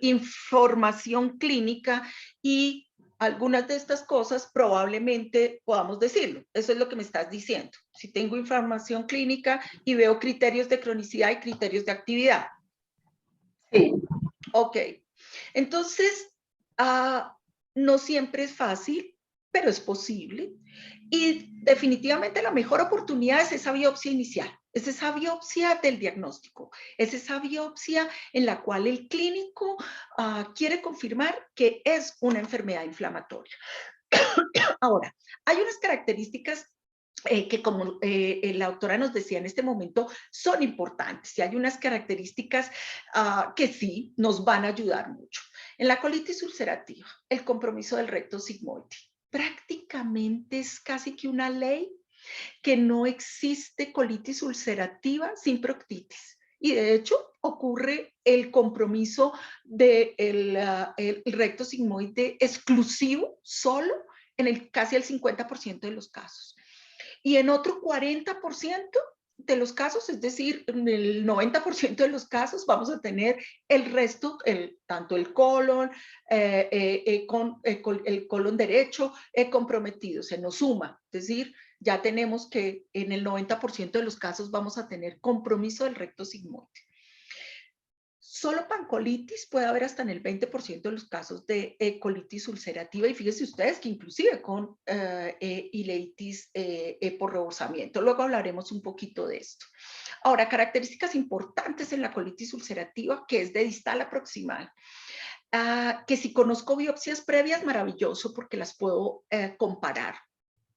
[SPEAKER 1] información clínica y algunas de estas cosas probablemente podamos decirlo. Eso es lo que me estás diciendo. Si tengo información clínica y veo criterios de cronicidad y criterios de actividad.
[SPEAKER 3] Sí.
[SPEAKER 1] Ok. Entonces, no siempre es fácil, pero es posible. Y definitivamente la mejor oportunidad es esa biopsia inicial. Es esa biopsia del diagnóstico. Es esa biopsia en la cual el clínico quiere confirmar que es una enfermedad inflamatoria. Ahora, hay unas características que como la doctora nos decía en este momento, son importantes y hay unas características que sí nos van a ayudar mucho. En la colitis ulcerativa, el compromiso del recto sigmoide prácticamente es casi que una ley que no existe colitis ulcerativa sin proctitis. Y de hecho ocurre el compromiso del el recto sigmoide exclusivo solo en casi el 50% de los casos. Y en otro 40% de los casos, es decir, en el 90% de los casos vamos a tener el resto, tanto el colon, el colon derecho comprometido, se nos suma, es decir, ya tenemos que en el 90% de los casos vamos a tener compromiso del recto sigmoide. Solo pancolitis puede haber hasta en el 20% de los casos de colitis ulcerativa y fíjense ustedes que inclusive con ileitis por rebosamiento. Luego hablaremos un poquito de esto. Ahora, características importantes en la colitis ulcerativa que es de distal a proximal. Que si conozco biopsias previas, maravilloso porque las puedo comparar.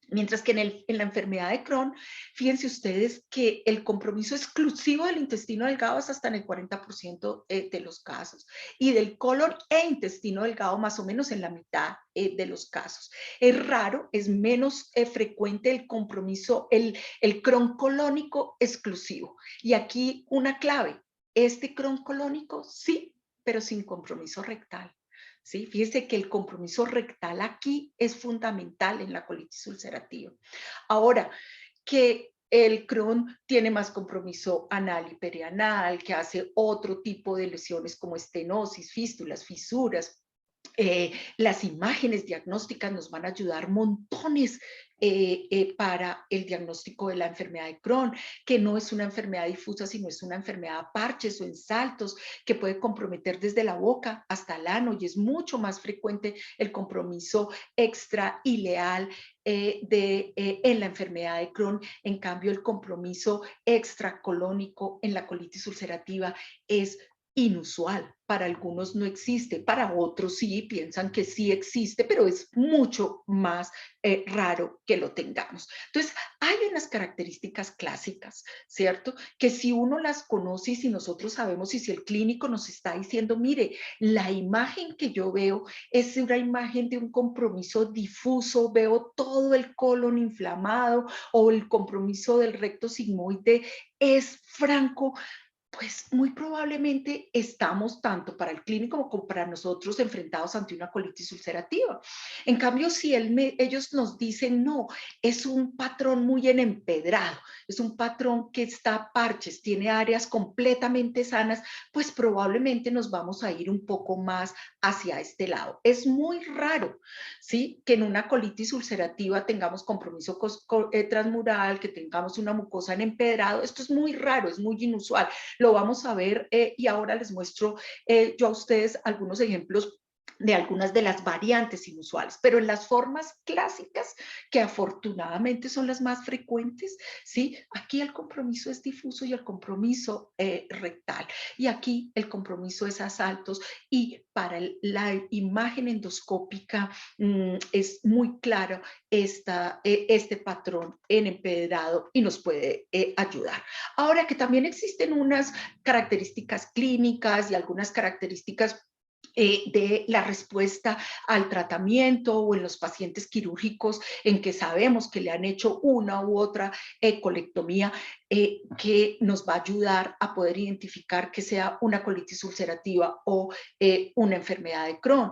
[SPEAKER 1] Mientras que en la enfermedad de Crohn, fíjense ustedes que el compromiso exclusivo del intestino delgado es hasta en el 40% de los casos y del colon e intestino delgado más o menos en la mitad de los casos. Es raro, es menos frecuente el compromiso, el Crohn colónico exclusivo. Y aquí una clave, este Crohn colónico sí, pero sin compromiso rectal. ¿Sí? Fíjese que el compromiso rectal aquí es fundamental en la colitis ulcerativa. Ahora, que el Crohn tiene más compromiso anal y perianal, que hace otro tipo de lesiones como estenosis, fístulas, fisuras. Las imágenes diagnósticas nos van a ayudar montones para el diagnóstico de la enfermedad de Crohn, que no es una enfermedad difusa, sino es una enfermedad a parches o en saltos, que puede comprometer desde la boca hasta el ano, y es mucho más frecuente el compromiso extraileal en la enfermedad de Crohn. En cambio, el compromiso extracolónico en la colitis ulcerativa es inusual. Para algunos no existe, para otros sí, piensan que sí existe, pero es mucho más raro que lo tengamos. Entonces, hay unas características clásicas, ¿cierto? Que si uno las conoce y si nosotros sabemos y si el clínico nos está diciendo, mire, la imagen que yo veo es una imagen de un compromiso difuso, veo todo el colon inflamado o el compromiso del recto sigmoide es franco, pues muy probablemente estamos tanto para el clínico como para nosotros enfrentados ante una colitis ulcerativa. En cambio, si ellos nos dicen, no, es un patrón muy en empedrado, es un patrón que está a parches, tiene áreas completamente sanas, pues probablemente nos vamos a ir un poco más hacia este lado. Es muy raro, ¿sí? Que en una colitis ulcerativa tengamos compromiso transmural, que tengamos una mucosa en empedrado. Esto es muy raro, es muy inusual. Lo vamos a ver y ahora les muestro yo a ustedes algunos ejemplos de algunas de las variantes inusuales, pero en las formas clásicas, que afortunadamente son las más frecuentes, ¿sí? Aquí el compromiso es difuso y el compromiso rectal, y aquí el compromiso es a saltos, y para la imagen endoscópica es muy claro este patrón en empedrado y nos puede ayudar. Ahora que también existen unas características clínicas y algunas características de la respuesta al tratamiento o en los pacientes quirúrgicos en que sabemos que le han hecho una u otra colectomía, que nos va a ayudar a poder identificar que sea una colitis ulcerativa o una enfermedad de Crohn.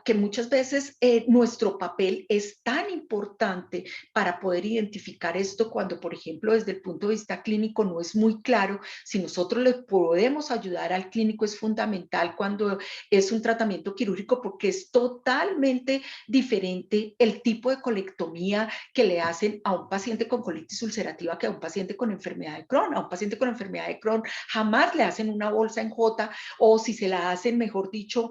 [SPEAKER 1] Que muchas veces nuestro papel es tan importante para poder identificar esto cuando, por ejemplo, desde el punto de vista clínico no es muy claro. Si nosotros le podemos ayudar al clínico es fundamental cuando es un tratamiento quirúrgico, porque es totalmente diferente el tipo de colectomía que le hacen a un paciente con colitis ulcerativa que a un paciente con enfermedad de Crohn. A un paciente con enfermedad de Crohn jamás le hacen una bolsa en J, o si se la hacen, mejor dicho,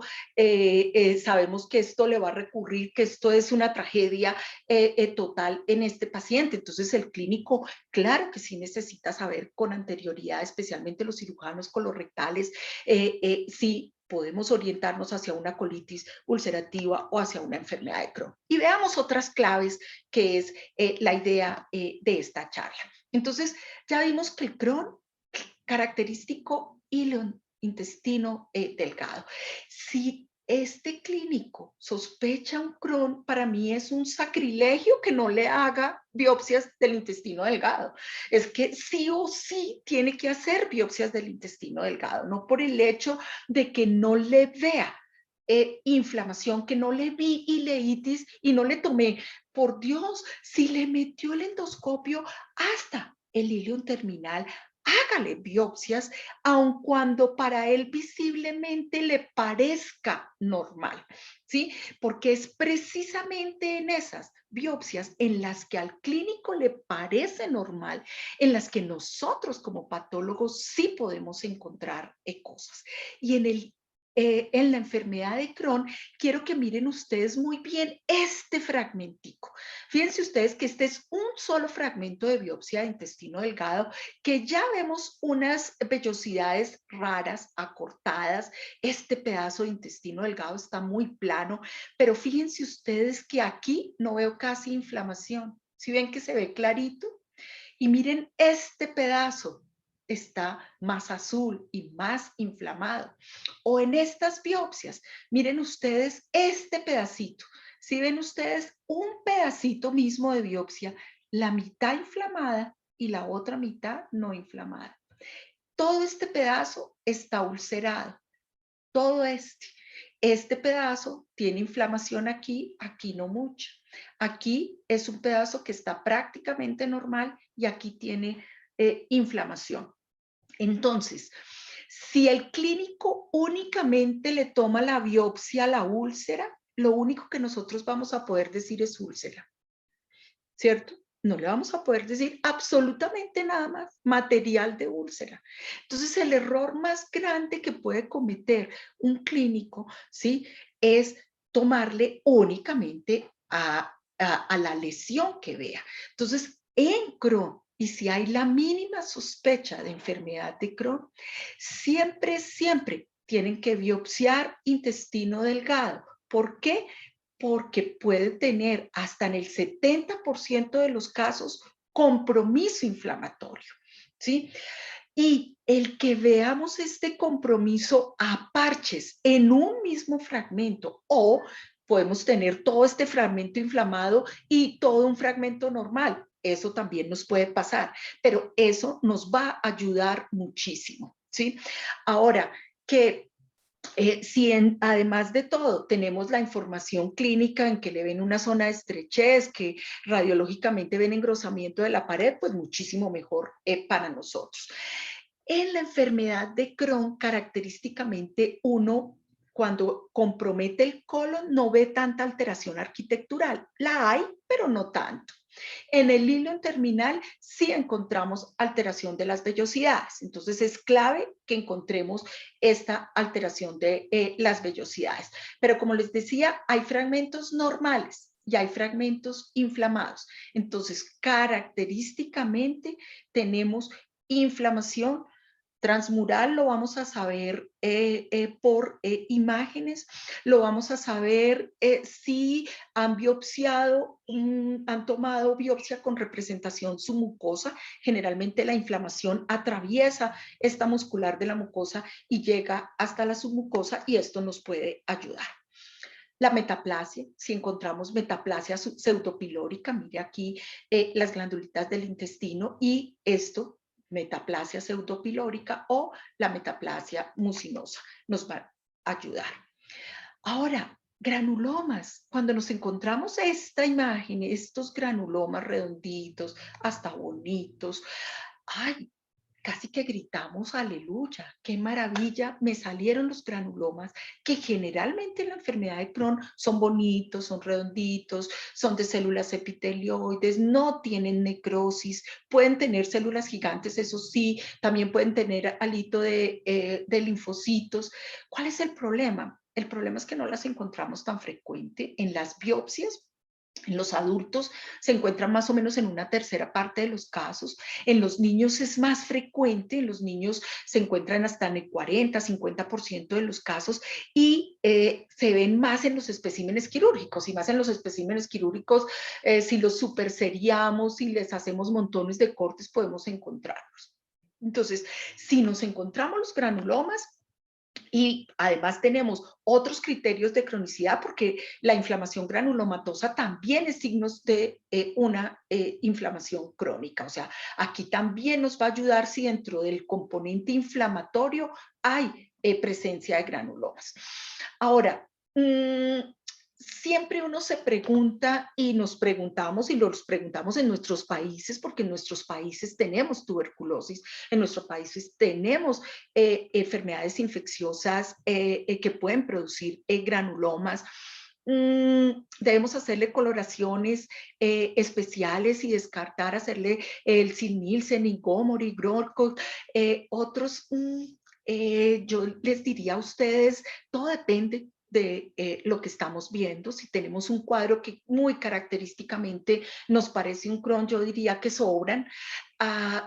[SPEAKER 1] sabemos que esto le va a recurrir, que esto es una tragedia total en este paciente. Entonces el clínico, claro que sí necesita saber con anterioridad, especialmente los cirujanos colorectales, si podemos orientarnos hacia una colitis ulcerativa o hacia una enfermedad de Crohn. Y veamos otras claves que es la idea de esta charla. Entonces, ya vimos que el Crohn, característico hilo intestino delgado. Si este clínico sospecha un Crohn, para mí es un sacrilegio que no le haga biopsias del intestino delgado. Es que sí o sí tiene que hacer biopsias del intestino delgado, no por el hecho de que no le vea inflamación, que no le vi ileitis y no le tomé. Por Dios, si le metió el endoscopio hasta el ilion terminal, hágale biopsias, aun cuando para él visiblemente le parezca normal, ¿sí? Porque es precisamente en esas biopsias en las que al clínico le parece normal, en las que nosotros como patólogos sí podemos encontrar cosas. Y en la enfermedad de Crohn, quiero que miren ustedes muy bien este fragmentico. Fíjense ustedes que este es un solo fragmento de biopsia de intestino delgado, que ya vemos unas vellosidades raras, acortadas. Este pedazo de intestino delgado está muy plano, pero fíjense ustedes que aquí no veo casi inflamación. ¿Sí ven que se ve clarito? Y miren este pedazo, está más azul y más inflamado. O en estas biopsias, miren ustedes este pedacito. Si ven ustedes un pedacito mismo de biopsia, la mitad inflamada y la otra mitad no inflamada. Todo este pedazo está ulcerado, todo este pedazo tiene inflamación aquí, aquí no mucho. Aquí es un pedazo que está prácticamente normal y aquí tiene inflamación. Entonces, si el clínico únicamente le toma la biopsia a la úlcera, lo único que nosotros vamos a poder decir es úlcera, ¿cierto? No le vamos a poder decir absolutamente nada más, material de úlcera. Entonces, el error más grande que puede cometer un clínico, ¿sí? Es tomarle únicamente a la lesión que vea. Entonces, en Crohn, y si hay la mínima sospecha de enfermedad de Crohn, siempre tienen que biopsiar intestino delgado. ¿Por qué? Porque puede tener hasta en el 70% de los casos compromiso inflamatorio, ¿sí? Y el que veamos este compromiso a parches en un mismo fragmento, o podemos tener todo este fragmento inflamado y todo un fragmento normal, eso también nos puede pasar, pero eso nos va a ayudar muchísimo, ¿sí? Ahora, que si además de todo tenemos la información clínica en que le ven una zona de estrechez, que radiológicamente ven engrosamiento de la pared, pues muchísimo mejor para nosotros. En la enfermedad de Crohn, característicamente uno, cuando compromete el colon, no ve tanta alteración arquitectural. La hay, pero no tanto. En el ilion terminal sí encontramos alteración de las vellosidades. Entonces es clave que encontremos esta alteración de las vellosidades. Pero como les decía, hay fragmentos normales y hay fragmentos inflamados. Entonces, característicamente tenemos inflamación Transmural lo vamos a saber por imágenes, lo vamos a saber si han biopsiado, han tomado biopsia con representación su mucosa. Generalmente la inflamación atraviesa esta muscular de la mucosa y llega hasta la submucosa y esto nos puede ayudar. La metaplasia, si encontramos metaplasia pseudopilórica, mire aquí las glandulitas del intestino y esto, metaplasia pseudopilórica o la metaplasia mucinosa, nos va a ayudar. Ahora, granulomas, cuando nos encontramos esta imagen, estos granulomas redonditos, hasta bonitos, ¡ay! Casi que gritamos, aleluya, qué maravilla, me salieron los granulomas, que generalmente en la enfermedad de Crohn son bonitos, son redonditos, son de células epitelioides, no tienen necrosis, pueden tener células gigantes, eso sí, también pueden tener alito de linfocitos. ¿Cuál es el problema? El problema es que no las encontramos tan frecuente en las biopsias. En los adultos se encuentran más o menos en una tercera parte de los casos. En los niños es más frecuente, en los niños se encuentran hasta en el 40-50% de los casos y se ven más en los especímenes quirúrgicos y más en los especímenes quirúrgicos si los superseriamos, si les hacemos montones de cortes podemos encontrarlos. Entonces, si nos encontramos los granulomas, y además tenemos otros criterios de cronicidad porque la inflamación granulomatosa también es signo de una inflamación crónica. O sea, aquí también nos va a ayudar si dentro del componente inflamatorio hay presencia de granulomas. Ahora, siempre uno se pregunta y nos preguntamos y los preguntamos en nuestros países, porque en nuestros países tenemos tuberculosis, en nuestros países tenemos enfermedades infecciosas que pueden producir granulomas. Debemos hacerle coloraciones especiales y descartar, hacerle el Silnilsen, Igomori, Grolco, otros. Yo les diría a ustedes, todo depende de lo que estamos viendo. Si tenemos un cuadro que muy característicamente nos parece un Crohn, yo diría que sobran.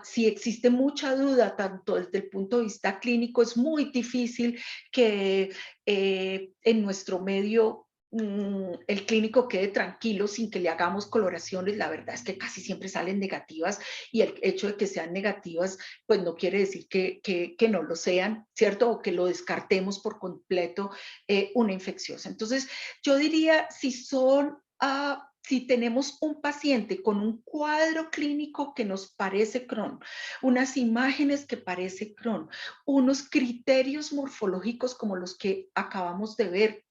[SPEAKER 1] Si existe mucha duda, tanto desde el punto de vista clínico, es muy difícil que en nuestro medio el clínico quede tranquilo sin que le hagamos coloraciones. La verdad es que casi siempre salen negativas y el hecho de que sean negativas pues no quiere decir que no lo sean, ¿cierto? O que lo descartemos por completo una infecciosa. Entonces, yo diría, si tenemos un paciente con un cuadro clínico que nos parece Crohn, unas imágenes que parece Crohn, unos criterios morfológicos como los que acabamos de ver,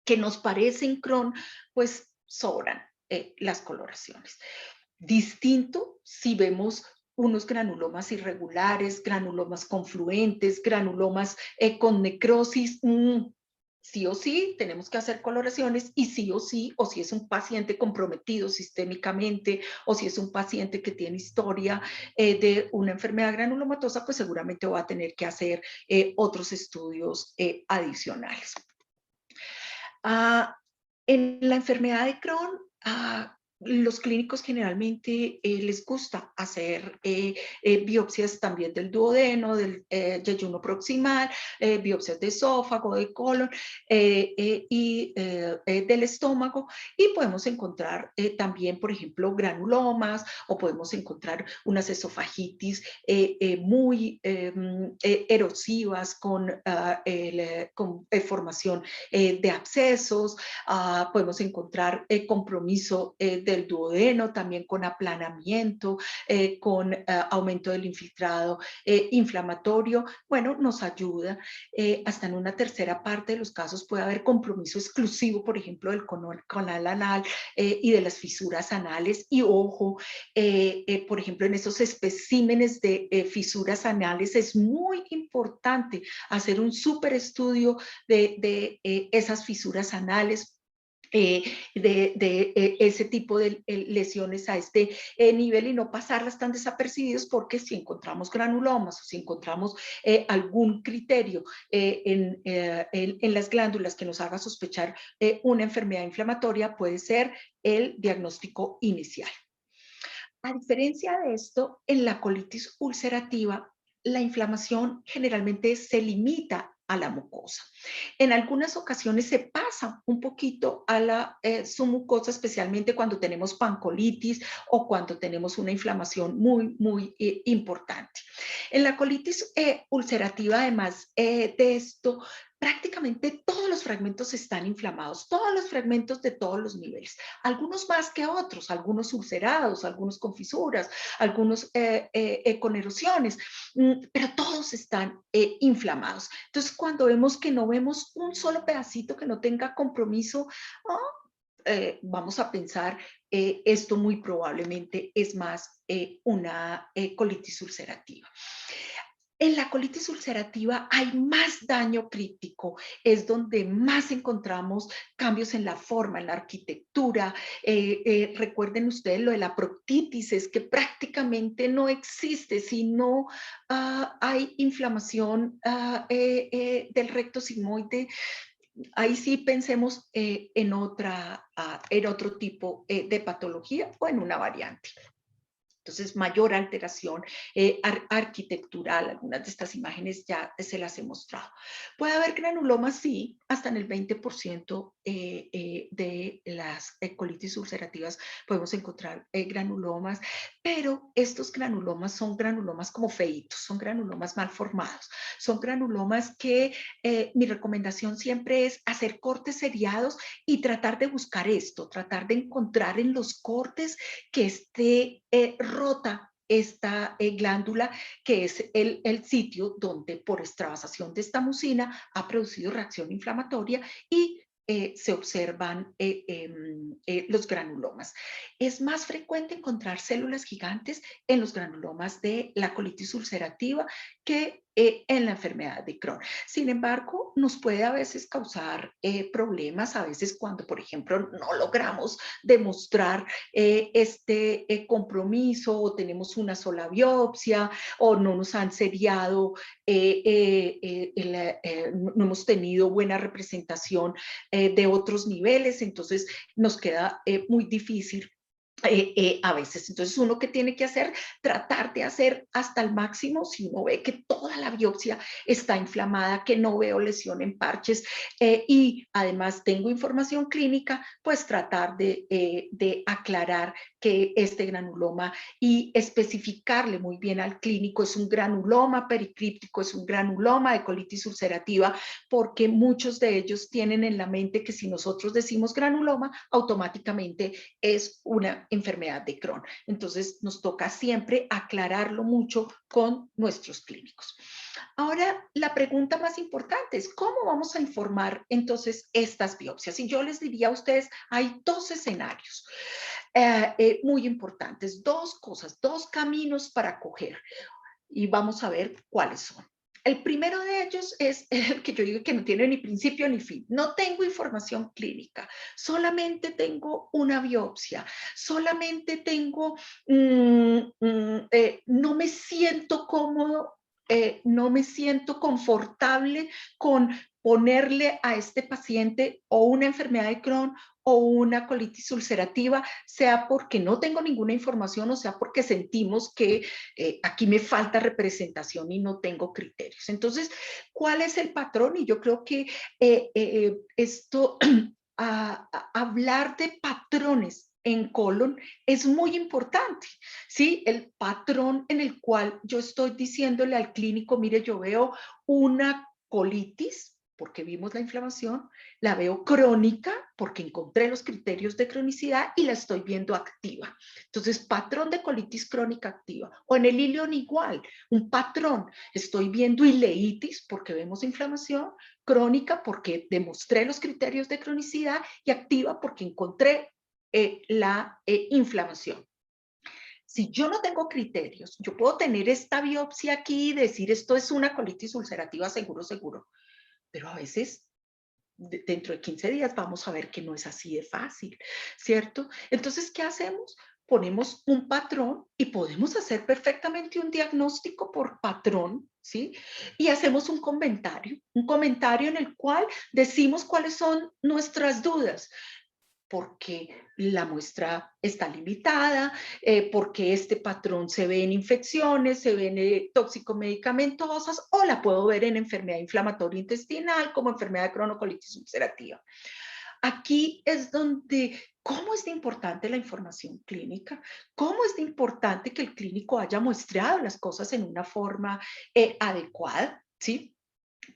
[SPEAKER 1] que nos parecen Crohn, pues sobran las coloraciones. Distinto si vemos unos granulomas irregulares, granulomas confluentes, granulomas con necrosis, sí o sí tenemos que hacer coloraciones y sí, o si es un paciente comprometido sistémicamente o si es un paciente que tiene historia de una enfermedad granulomatosa, pues seguramente va a tener que hacer otros estudios adicionales. En la enfermedad de Crohn, los clínicos generalmente les gusta hacer biopsias también del duodeno, del yeyuno proximal, biopsias de esófago, de colon y del estómago, y podemos encontrar también, por ejemplo, granulomas, o podemos encontrar unas esofagitis muy erosivas con formación de abscesos. Podemos encontrar compromiso del duodeno, también con aplanamiento, con aumento del infiltrado inflamatorio. Bueno, nos ayuda. Hasta en una tercera parte de los casos puede haber compromiso exclusivo, por ejemplo, del canal anal y de las fisuras anales. Y ojo, por ejemplo, en esos especímenes de fisuras anales es muy importante hacer un súper estudio de esas fisuras anales, ese tipo de lesiones a este nivel, y no pasarlas tan desapercibidos, porque si encontramos granulomas o si encontramos algún criterio en las glándulas que nos haga sospechar una enfermedad inflamatoria, puede ser el diagnóstico inicial. A diferencia de esto, en la colitis ulcerativa la inflamación generalmente se limita a la mucosa. En algunas ocasiones se pasa un poquito a la submucosa, especialmente cuando tenemos pancolitis o cuando tenemos una inflamación muy importante. En la colitis ulcerativa, además de esto, prácticamente todos los fragmentos están inflamados, todos los fragmentos de todos los niveles, algunos más que otros, algunos ulcerados, algunos con fisuras, algunos con erosiones, pero todos están inflamados. Entonces, cuando vemos que no vemos un solo pedacito que no tenga compromiso, vamos a pensar, esto muy probablemente es más una colitis ulcerativa. En la colitis ulcerativa hay más daño crítico, es donde más encontramos cambios en la forma, en la arquitectura. Recuerden ustedes lo de la proctitis, es que prácticamente no existe si no hay inflamación del recto sigmoide. Ahí sí pensemos en otro tipo de patología o en una variante. Entonces, mayor alteración arquitectural, algunas de estas imágenes ya se las he mostrado. Puede haber granulomas, sí, hasta en el 20% de las colitis ulcerativas podemos encontrar granulomas, pero estos granulomas son granulomas como feitos, son granulomas mal formados, son granulomas que mi recomendación siempre es hacer cortes seriados y tratar de buscar esto, tratar de encontrar en los cortes que esté rota esta glándula, que es el sitio donde por extravasación de esta mucina ha producido reacción inflamatoria y se observan los granulomas. Es más frecuente encontrar células gigantes en los granulomas de la colitis ulcerativa que en la enfermedad de Crohn. Sin embargo, nos puede a veces causar problemas, a veces cuando, por ejemplo, no logramos demostrar este compromiso o tenemos una sola biopsia o no nos han seriado, no hemos tenido buena representación de otros niveles, entonces nos queda muy difícil a veces. Entonces, uno que tiene que hacer, tratar de hacer hasta el máximo, si uno ve que toda la biopsia está inflamada, que no veo lesión en parches y además tengo información clínica, pues tratar de aclarar que este granuloma y especificarle muy bien al clínico, es un granuloma pericríptico, es un granuloma de colitis ulcerativa, porque muchos de ellos tienen en la mente que si nosotros decimos granuloma, automáticamente es una enfermedad de Crohn. Entonces nos toca siempre aclararlo mucho con nuestros clínicos. Ahora, la pregunta más importante es, ¿cómo vamos a informar entonces estas biopsias? Y yo les diría a ustedes, hay dos escenarios muy importantes, dos cosas, dos caminos para coger. Y vamos a ver cuáles son. El primero de ellos es el que yo digo que no tiene ni principio ni fin. No tengo información clínica, solamente tengo una biopsia, solamente tengo, no me siento cómodo, no me siento confortable con ponerle a este paciente o una enfermedad de Crohn o una colitis ulcerativa, sea porque no tengo ninguna información o sea porque sentimos que aquí me falta representación y no tengo criterios. Entonces, ¿cuál es el patrón? Y yo creo que esto, hablar de patrones en colon es muy importante, ¿sí? El patrón en el cual yo estoy diciéndole al clínico, mire, yo veo una colitis, porque vimos la inflamación, la veo crónica, porque encontré los criterios de cronicidad y la estoy viendo activa. Entonces, patrón de colitis crónica activa. O en el ilion igual, un patrón. Estoy viendo ileitis, porque vemos inflamación, crónica, porque demostré los criterios de cronicidad y activa, porque encontré la inflamación. Si yo no tengo criterios, yo puedo tener esta biopsia aquí y decir esto es una colitis ulcerativa seguro, pero a veces dentro de 15 días vamos a ver que no es así de fácil, ¿cierto? Entonces, ¿qué hacemos? Ponemos un patrón y podemos hacer perfectamente un diagnóstico por patrón, ¿sí? Y hacemos un comentario en el cual decimos cuáles son nuestras dudas. porque la muestra está limitada, porque este patrón se ve en infecciones, se ve en tóxico-medicamentosas, o la puedo ver en enfermedad inflamatoria intestinal como enfermedad de cronocolitis ulcerativa. Aquí es donde, ¿cómo es de importante la información clínica? ¿Cómo es de importante que el clínico haya muestrado las cosas en una forma adecuada? ¿Sí?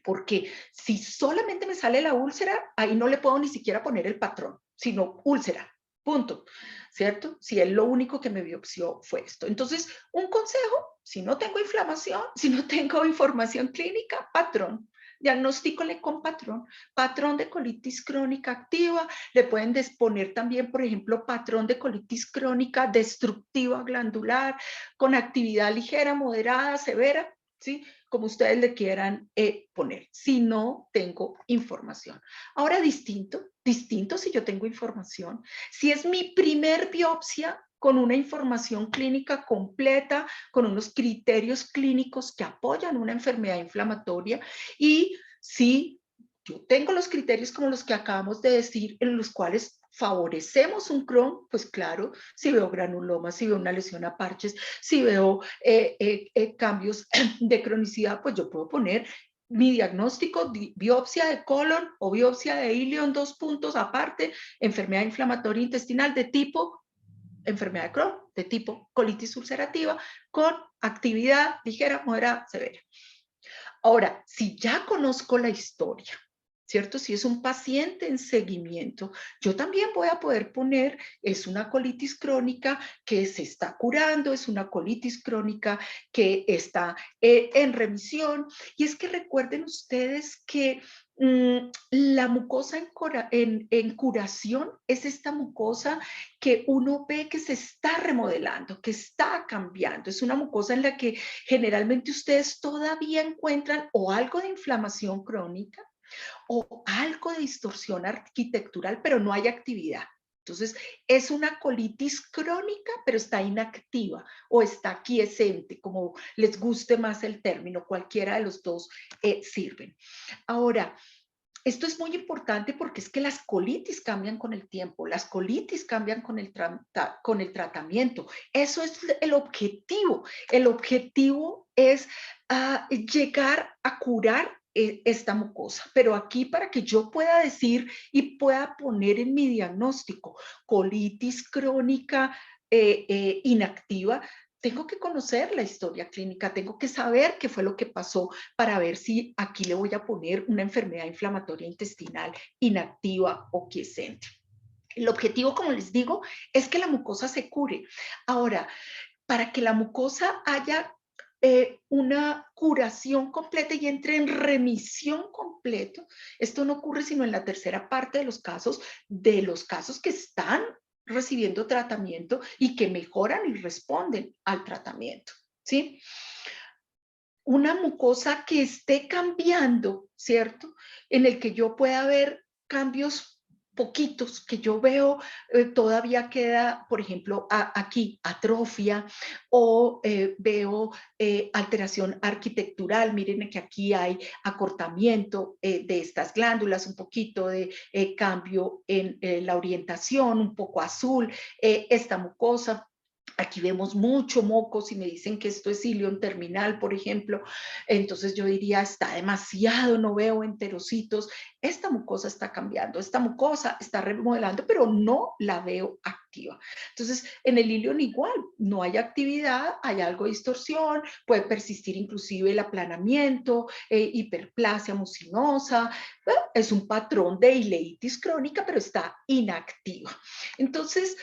[SPEAKER 1] Porque si solamente me sale la úlcera, ahí no le puedo ni siquiera poner el patrón, sino úlcera, punto, ¿cierto? Si él lo único que me biopsió fue esto. Entonces, un consejo, si no tengo inflamación, si no tengo información clínica, patrón. Diagnósticole con patrón, patrón de colitis crónica activa, le pueden poner también, por ejemplo, patrón de colitis crónica destructiva glandular, con actividad ligera, moderada, severa, ¿sí? Como ustedes le quieran poner, si no tengo información. Ahora, distinto si yo tengo información, si es mi primer biopsia con una información clínica completa, con unos criterios clínicos que apoyan una enfermedad inflamatoria, y si yo tengo los criterios como los que acabamos de decir, en los cuales favorecemos un Crohn, pues claro, si veo granulomas, si veo una lesión a parches, si veo cambios de cronicidad, pues yo puedo poner mi diagnóstico, biopsia de colon o biopsia de ilio en 2 puntos aparte, enfermedad inflamatoria intestinal de tipo enfermedad de Crohn, de tipo colitis ulcerativa, con actividad ligera, moderada, severa. Ahora, si ya conozco la historia, ¿cierto? Si es un paciente en seguimiento, yo también voy a poder poner, es una colitis crónica que se está curando, es una colitis crónica que está en remisión. Y es que recuerden ustedes que la mucosa en curación es esta mucosa que uno ve que se está remodelando, que está cambiando. Es una mucosa en la que generalmente ustedes todavía encuentran o algo de inflamación crónica o algo de distorsión arquitectural, pero no hay actividad. Entonces, es una colitis crónica, pero está inactiva o está quiescente, como les guste más el término, cualquiera de los dos sirven. Ahora, esto es muy importante porque es que las colitis cambian con el tiempo, las colitis cambian con el tratamiento. Eso es el objetivo. El objetivo es llegar a curar esta mucosa. Pero aquí, para que yo pueda decir y pueda poner en mi diagnóstico colitis crónica inactiva, tengo que conocer la historia clínica, tengo que saber qué fue lo que pasó para ver si aquí le voy a poner una enfermedad inflamatoria intestinal inactiva o quiescente. El objetivo, como les digo, es que la mucosa se cure. Ahora, para que la mucosa haya una curación completa y entre en remisión completo, esto no ocurre sino en la tercera parte de los casos que están recibiendo tratamiento y que mejoran y responden al tratamiento, ¿sí? Una mucosa que esté cambiando, ¿cierto? En el que yo pueda ver cambios poquitos, que yo veo todavía queda, por ejemplo, aquí atrofia o veo alteración arquitectural. Miren que aquí hay acortamiento de estas glándulas, un poquito de cambio en la orientación, un poco azul, esta mucosa. Aquí vemos mucho moco, si me dicen que esto es ilion terminal, por ejemplo, entonces yo diría, está demasiado, no veo enterocitos. Esta mucosa está cambiando, esta mucosa está remodelando, pero no la veo activa. Entonces, en el ilion igual, no hay actividad, hay algo de distorsión, puede persistir inclusive el aplanamiento, hiperplasia mucinosa, bueno, es un patrón de ileitis crónica, pero está inactiva. Entonces,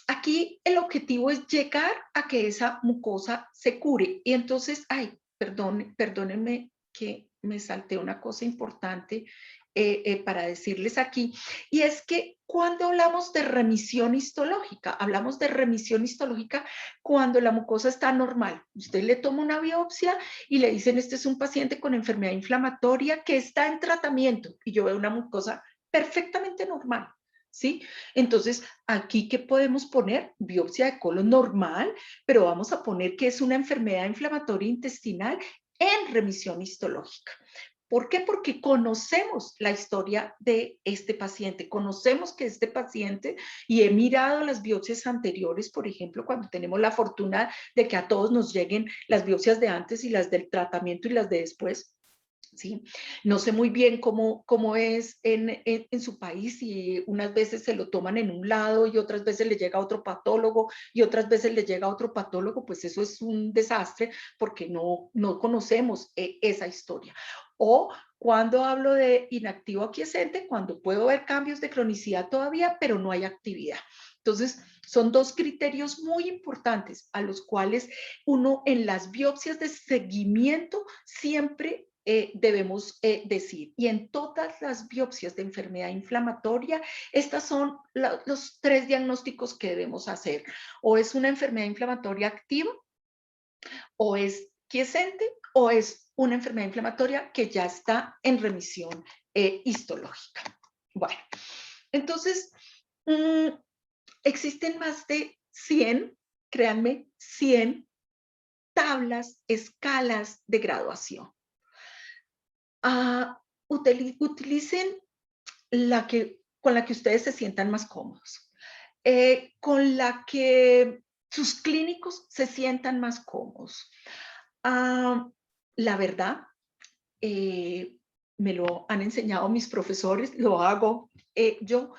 [SPEAKER 1] aquí el objetivo es llegar a que esa mucosa se cure. Y entonces, ay, perdónenme que me salté una cosa importante para decirles aquí, y es que cuando hablamos de remisión histológica, hablamos de remisión histológica cuando la mucosa está normal. Usted le toma una biopsia y le dicen, este es un paciente con enfermedad inflamatoria que está en tratamiento, y yo veo una mucosa perfectamente normal, ¿sí? Entonces, aquí, ¿qué podemos poner? Biopsia de colon normal, pero vamos a poner que es una enfermedad inflamatoria intestinal en remisión histológica. ¿Por qué? Porque conocemos la historia de este paciente, conocemos que este paciente, y he mirado las biopsias anteriores, por ejemplo, cuando tenemos la fortuna de que a todos nos lleguen las biopsias de antes y las del tratamiento y las de después. ¿Sí? No sé muy bien cómo es en su país, y unas veces se lo toman en un lado y otras veces le llega a otro patólogo y otras veces le llega a otro patólogo, pues eso es un desastre porque no conocemos esa historia. O cuando hablo de inactivo aquiescente, cuando puedo ver cambios de cronicidad todavía, pero no hay actividad. Entonces, son dos criterios muy importantes a los cuales uno en las biopsias de seguimiento siempre debemos decir. Y en todas las biopsias de enfermedad inflamatoria, estos son los tres diagnósticos que debemos hacer. O es una enfermedad inflamatoria activa, o es quiescente, o es una enfermedad inflamatoria que ya está en remisión histológica. Bueno, entonces, existen más de 100, créanme, 100 tablas, escalas de graduación. Utilicen con la que ustedes se sientan más cómodos, con la que sus clínicos se sientan más cómodos. La verdad, me lo han enseñado mis profesores, lo hago yo.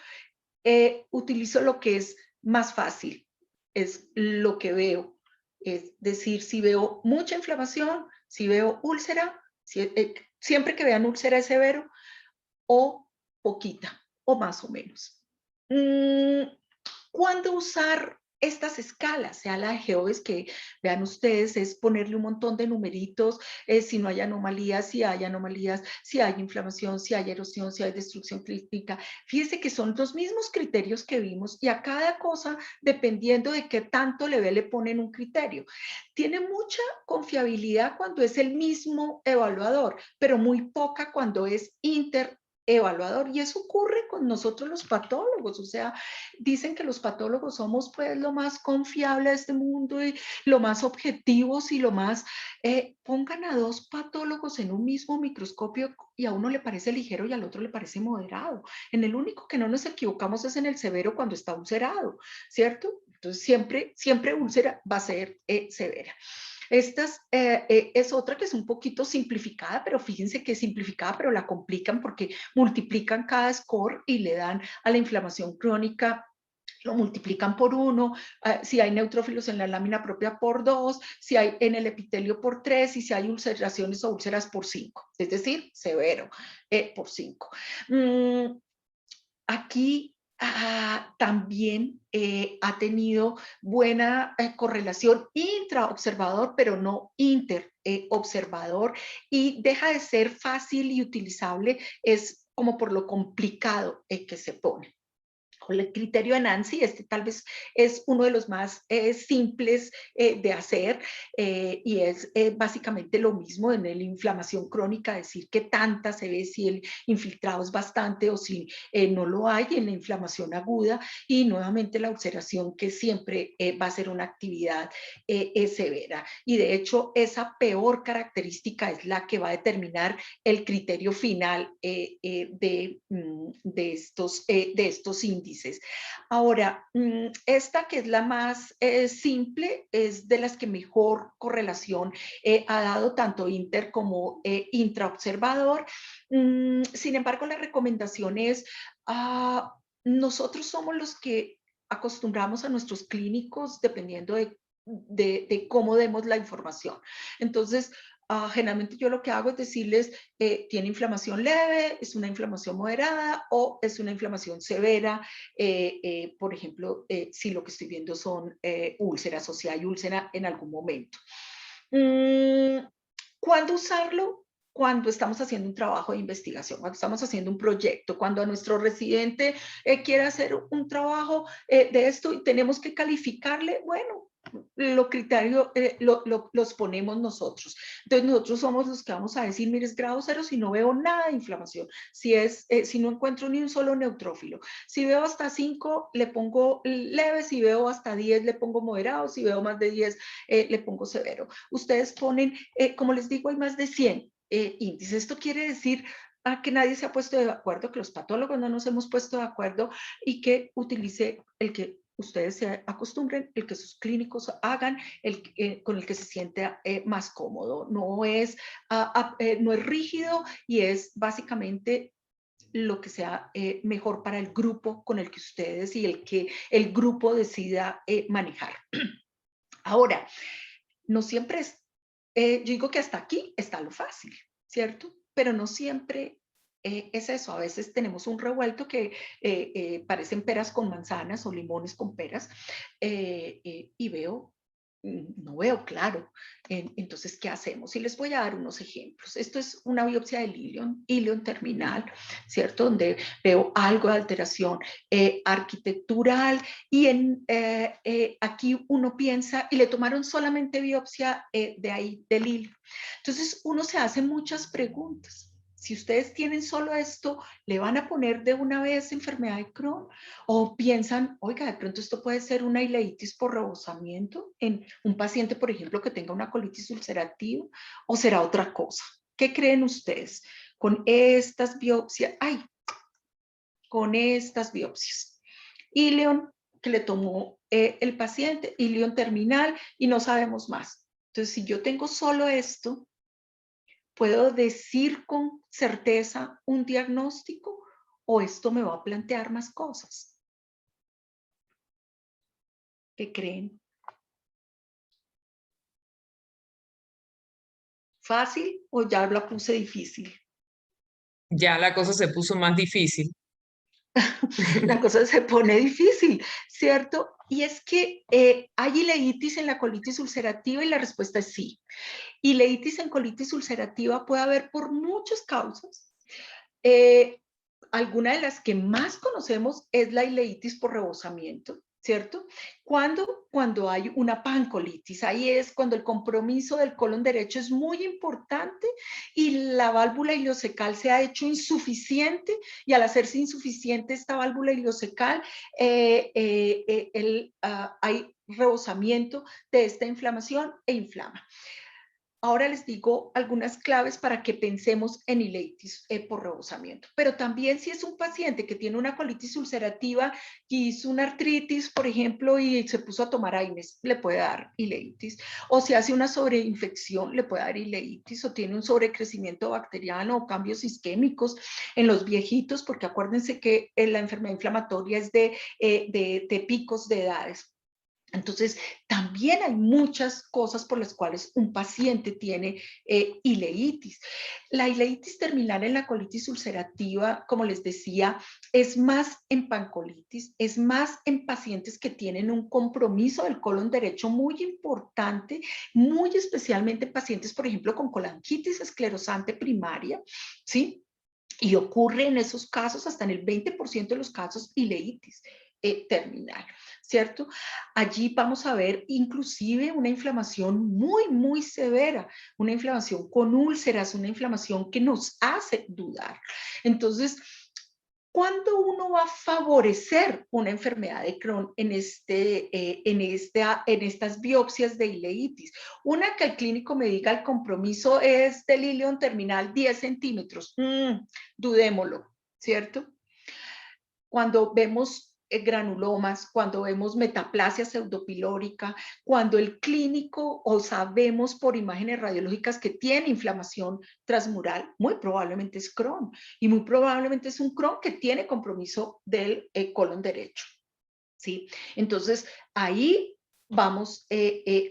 [SPEAKER 1] Utilizo lo que es más fácil, es lo que veo. Es decir, si veo mucha inflamación, si veo úlcera, siempre que vean úlcera es severo, o poquita, o más o menos. ¿Cuándo usar estas escalas? Sea la de GEOVES, que vean ustedes, es ponerle un montón de numeritos, si no hay anomalías, si hay anomalías, si hay inflamación, si hay erosión, si hay destrucción clínica. Fíjense que son los mismos criterios que vimos, y a cada cosa, dependiendo de qué tanto le ponen un criterio. Tiene mucha confiabilidad cuando es el mismo evaluador, pero muy poca cuando es evaluador, y eso ocurre con nosotros los patólogos. O sea, dicen que los patólogos somos pues lo más confiable de este mundo y lo más objetivos y lo más, pongan a dos patólogos en un mismo microscopio y a uno le parece ligero y al otro le parece moderado. En el único que no nos equivocamos es en el severo, cuando está ulcerado, ¿cierto? Entonces siempre úlcera va a ser severa. Estas es otra que es un poquito simplificada, pero fíjense que es simplificada, pero la complican porque multiplican cada score y le dan a la inflamación crónica, lo multiplican por 1, si hay neutrófilos en la lámina propia por 2, si hay en el epitelio por 3, y si hay ulceraciones o úlceras por 5, es decir, severo por 5. Aquí también ha tenido buena correlación intraobservador, pero no interobservador, y deja de ser fácil y utilizable, es como por lo complicado que se pone. Con el criterio de Nancy, este tal vez es uno de los más simples de hacer, y es básicamente lo mismo en la inflamación crónica, decir que tanta se ve, si el infiltrado es bastante o si no lo hay en la inflamación aguda, y nuevamente la ulceración, que siempre va a ser una actividad severa. Y de hecho esa peor característica es la que va a determinar el criterio final de estos índices. Ahora, esta, que es la más simple, es de las que mejor correlación ha dado, tanto inter como intraobservador. Sin embargo, la recomendación es, nosotros somos los que acostumbramos a nuestros clínicos dependiendo de cómo demos la información. Entonces, generalmente yo lo que hago es decirles, tiene inflamación leve, es una inflamación moderada o es una inflamación severa. Por ejemplo, si lo que estoy viendo son úlceras, o si hay úlcera en algún momento. ¿Cuándo usarlo? Cuando estamos haciendo un trabajo de investigación, cuando estamos haciendo un proyecto, cuando a nuestro residente quiere hacer un trabajo de esto y tenemos que calificarle, bueno, los criterios los ponemos nosotros. Entonces nosotros somos los que vamos a decir, mire, es grado 0 si no veo nada de inflamación, si no encuentro ni un solo neutrófilo. Si veo hasta 5, le pongo leve; si veo hasta 10, le pongo moderado; si veo más de 10, le pongo severo. Ustedes ponen, como les digo, hay más de 100. índice. Esto quiere decir que nadie se ha puesto de acuerdo, que los patólogos no nos hemos puesto de acuerdo y que utilice el que ustedes se acostumbren, el que sus clínicos hagan, con el que se siente más cómodo. No es rígido y es básicamente lo que sea mejor para el grupo con el que ustedes y el que el grupo decida manejar. Ahora, no siempre es, yo digo que hasta aquí está lo fácil, ¿cierto? Pero no siempre es eso. A veces tenemos un revuelto que parecen peras con manzanas o limones con peras y no veo claro. Entonces, ¿qué hacemos? Y les voy a dar unos ejemplos. Esto es una biopsia del ilion terminal, ¿cierto? Donde veo algo de alteración arquitectural y aquí uno piensa, y le tomaron solamente biopsia de ahí, del ilion. Entonces, uno se hace muchas preguntas. Si ustedes tienen solo esto, ¿le van a poner de una vez enfermedad de Crohn? ¿O piensan, oiga, de pronto esto puede ser una ileitis por rebosamiento en un paciente, por ejemplo, que tenga una colitis ulcerativa? ¿O será otra cosa? ¿Qué creen ustedes con estas biopsias? Con estas biopsias. Ilion que le tomó el paciente, ilion terminal y no sabemos más. Entonces, si yo tengo solo esto, ¿puedo decir con certeza un diagnóstico o esto me va a plantear más cosas? ¿Qué creen? ¿Fácil o ya la puse difícil?
[SPEAKER 2] Ya la cosa se puso más difícil.
[SPEAKER 1] La cosa se pone difícil, ¿cierto? Y es que hay ileitis en la colitis ulcerativa y la respuesta es sí. Ileitis en colitis ulcerativa puede haber por muchas causas. Alguna de las que más conocemos es la ileitis por rebosamiento, ¿cierto? Cuando hay una pancolitis, ahí es cuando el compromiso del colon derecho es muy importante y la válvula ileocecal se ha hecho insuficiente y al hacerse insuficiente esta válvula ileocecal, hay rebosamiento de esta inflamación e inflama. Ahora les digo algunas claves para que pensemos en ileitis por rebosamiento. Pero también si es un paciente que tiene una colitis ulcerativa y hizo una artritis, por ejemplo, y se puso a tomar AINES, le puede dar ileitis. O si hace una sobreinfección, le puede dar ileitis. O tiene un sobrecrecimiento bacteriano o cambios isquémicos en los viejitos, porque acuérdense que la enfermedad inflamatoria es de picos de edades. Entonces, también hay muchas cosas por las cuales un paciente tiene ileitis. La ileitis terminal en la colitis ulcerativa, como les decía, es más en pancolitis, es más en pacientes que tienen un compromiso del colon derecho muy importante, muy especialmente pacientes, por ejemplo, con colangitis esclerosante primaria, ¿sí? Y ocurre en esos casos, hasta en el 20% de los casos, ileitis terminal, ¿cierto? Allí vamos a ver inclusive una inflamación muy, muy severa, una inflamación con úlceras, una inflamación que nos hace dudar. Entonces, ¿cuándo uno va a favorecer una enfermedad de Crohn en estas biopsias de ileitis? Una, que el clínico me diga el compromiso es del ilion terminal 10 centímetros. Dudémoslo, ¿cierto? Cuando vemos granulomas, cuando vemos metaplasia pseudopilórica, cuando el clínico o sabemos por imágenes radiológicas que tiene inflamación transmural, muy probablemente es Crohn y muy probablemente es un Crohn que tiene compromiso del colon derecho, ¿sí? Entonces, ahí vamos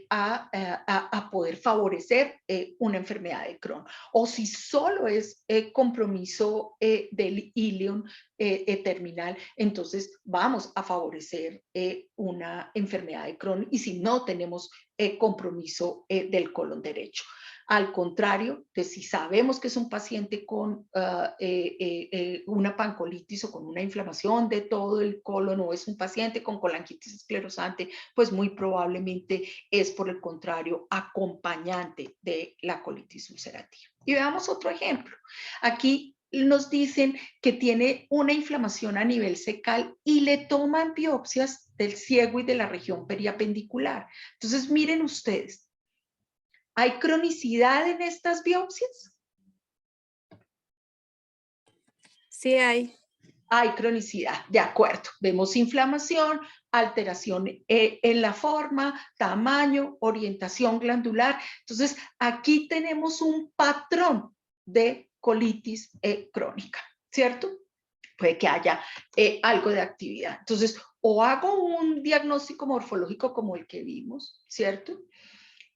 [SPEAKER 1] a poder favorecer una enfermedad de Crohn. O si solo es compromiso del ilion terminal, entonces vamos a favorecer una enfermedad de Crohn y si no tenemos compromiso del colon derecho. Al contrario de si sabemos que es un paciente con una pancolitis o con una inflamación de todo el colon o es un paciente con colangitis esclerosante, pues muy probablemente es por el contrario acompañante de la colitis ulcerativa. Y veamos otro ejemplo. Aquí nos dicen que tiene una inflamación a nivel cecal y le toman biopsias del ciego y de la región periapendicular. Entonces miren ustedes, ¿hay cronicidad en estas biopsias?
[SPEAKER 4] Sí hay.
[SPEAKER 1] Hay cronicidad, de acuerdo. Vemos inflamación, alteración en la forma, tamaño, orientación glandular. Entonces, aquí tenemos un patrón de colitis crónica, ¿cierto? Puede que haya algo de actividad. Entonces, o hago un diagnóstico morfológico como el que vimos, ¿cierto?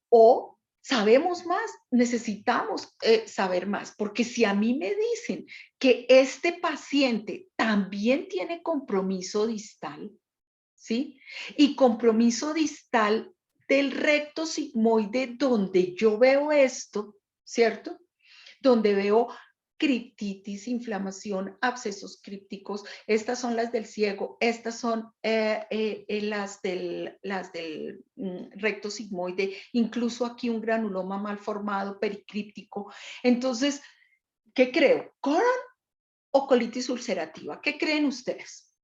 [SPEAKER 1] O sabemos más, necesitamos saber más, porque si a mí me dicen que este paciente también tiene compromiso distal, ¿sí? Y compromiso distal del recto sigmoide donde yo veo esto, ¿cierto? Donde veo criptitis, inflamación, abscesos crípticos. Estas son las del ciego, estas son las del recto sigmoide, incluso aquí un granuloma mal formado, pericríptico. Entonces, ¿qué creo? ¿Crohn o colitis ulcerativa? ¿Qué creen ustedes?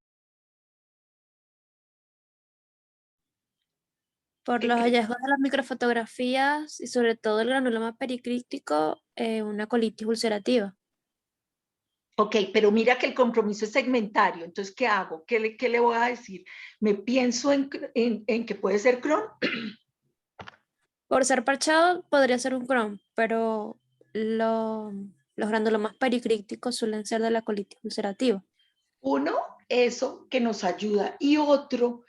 [SPEAKER 4] Por los hallazgos de las microfotografías y sobre todo el granuloma pericrítico, una colitis ulcerativa.
[SPEAKER 1] Ok, pero mira que el compromiso es segmentario, entonces, ¿qué hago? ¿Qué le voy a decir? ¿Me pienso en que puede ser Crohn?
[SPEAKER 4] Por ser parchado podría ser un Crohn, pero los granulomas pericríticos suelen ser de la colitis ulcerativa.
[SPEAKER 1] Uno, eso que nos ayuda, y otro,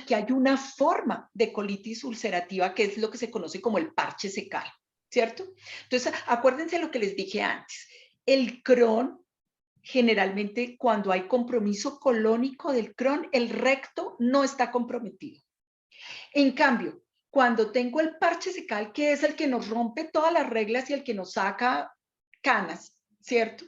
[SPEAKER 1] que hay una forma de colitis ulcerativa que es lo que se conoce como el parche secal, ¿cierto? Entonces, acuérdense lo que les dije antes. El Crohn, generalmente cuando hay compromiso colónico del Crohn, el recto no está comprometido. En cambio, cuando tengo el parche secal, que es el que nos rompe todas las reglas y el que nos saca canas, ¿cierto?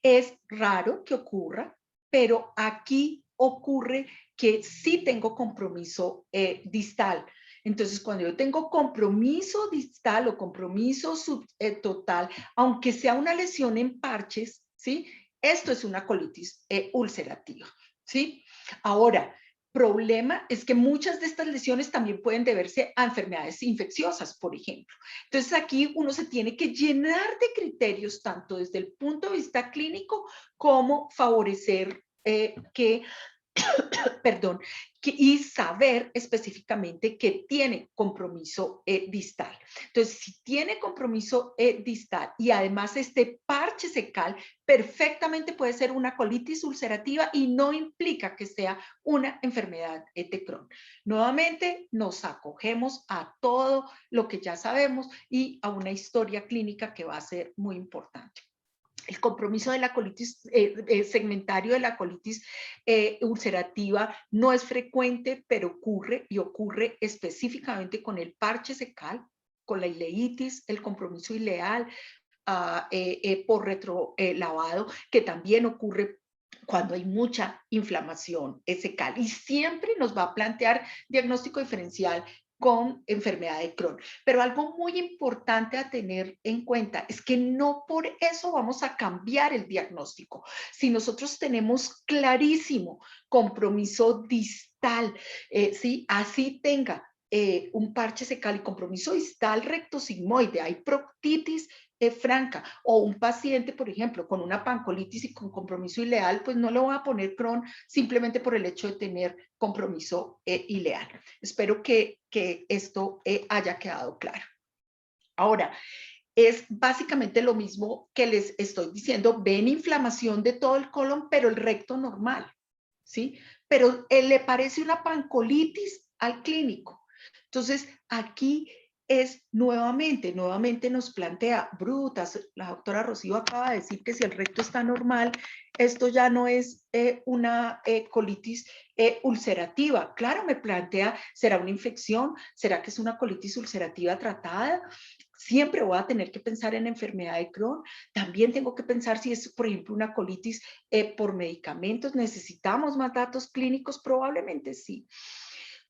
[SPEAKER 1] Es raro que ocurra, pero aquí ocurre que sí tengo compromiso distal. Entonces, cuando yo tengo compromiso distal o compromiso total, aunque sea una lesión en parches, ¿sí? Esto es una colitis ulcerativa, ¿sí? Ahora, problema es que muchas de estas lesiones también pueden deberse a enfermedades infecciosas, por ejemplo. Entonces aquí uno se tiene que llenar de criterios, tanto desde el punto de vista clínico como favorecer perdón, y saber específicamente que tiene compromiso distal. Entonces, si tiene compromiso distal y además este parche secal, perfectamente puede ser una colitis ulcerativa y no implica que sea una enfermedad de Crohn. Nuevamente, nos acogemos a todo lo que ya sabemos y a una historia clínica que va a ser muy importante. El compromiso de la colitis, segmentario de la colitis ulcerativa no es frecuente, pero ocurre y ocurre específicamente con el parche secal, con la ileitis, el compromiso ileal por retrolavado, que también ocurre cuando hay mucha inflamación secal. Y siempre nos va a plantear diagnóstico diferencial con enfermedad de Crohn. Pero algo muy importante a tener en cuenta es que no por eso vamos a cambiar el diagnóstico. Si nosotros tenemos clarísimo compromiso distal, ¿sí? Así tenga un parche secal y compromiso distal rectosigmoide, hay proctitis franca, o un paciente, por ejemplo, con una pancolitis y con compromiso ileal, pues no le voy a poner Crohn simplemente por el hecho de tener compromiso ileal. Espero que esto haya quedado claro. Ahora, es básicamente lo mismo que les estoy diciendo, ven inflamación de todo el colon, pero el recto normal, ¿sí? Pero le parece una pancolitis al clínico. Entonces, aquí es nuevamente nos plantea, brutas, la doctora Rocío acaba de decir que si el recto está normal, esto ya no es una colitis ulcerativa. Claro, me plantea, ¿será una infección? ¿Será que es una colitis ulcerativa tratada? Siempre voy a tener que pensar en enfermedad de Crohn. También tengo que pensar si es, por ejemplo, una colitis por medicamentos. ¿Necesitamos más datos clínicos? Probablemente sí.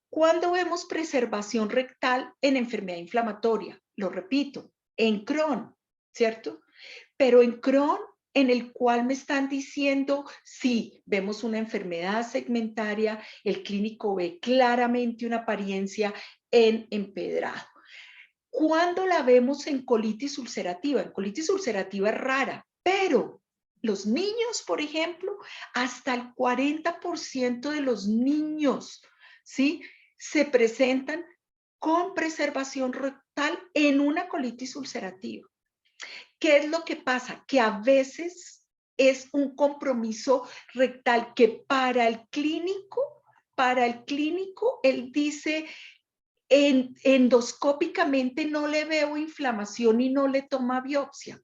[SPEAKER 1] ¿Cuándo vemos preservación rectal en enfermedad inflamatoria? Lo repito, en Crohn, ¿cierto? Pero en Crohn, en el cual me están diciendo, sí, vemos una enfermedad segmentaria, el clínico ve claramente una apariencia en empedrado. ¿Cuándo la vemos en colitis ulcerativa? En colitis ulcerativa es rara, pero los niños, por ejemplo, hasta el 40% de los niños, ¿sí?, se presentan con preservación rectal en una colitis ulcerativa. ¿Qué es lo que pasa? Que a veces es un compromiso rectal que para el clínico, él dice, endoscópicamente no le veo inflamación y no le toma biopsia.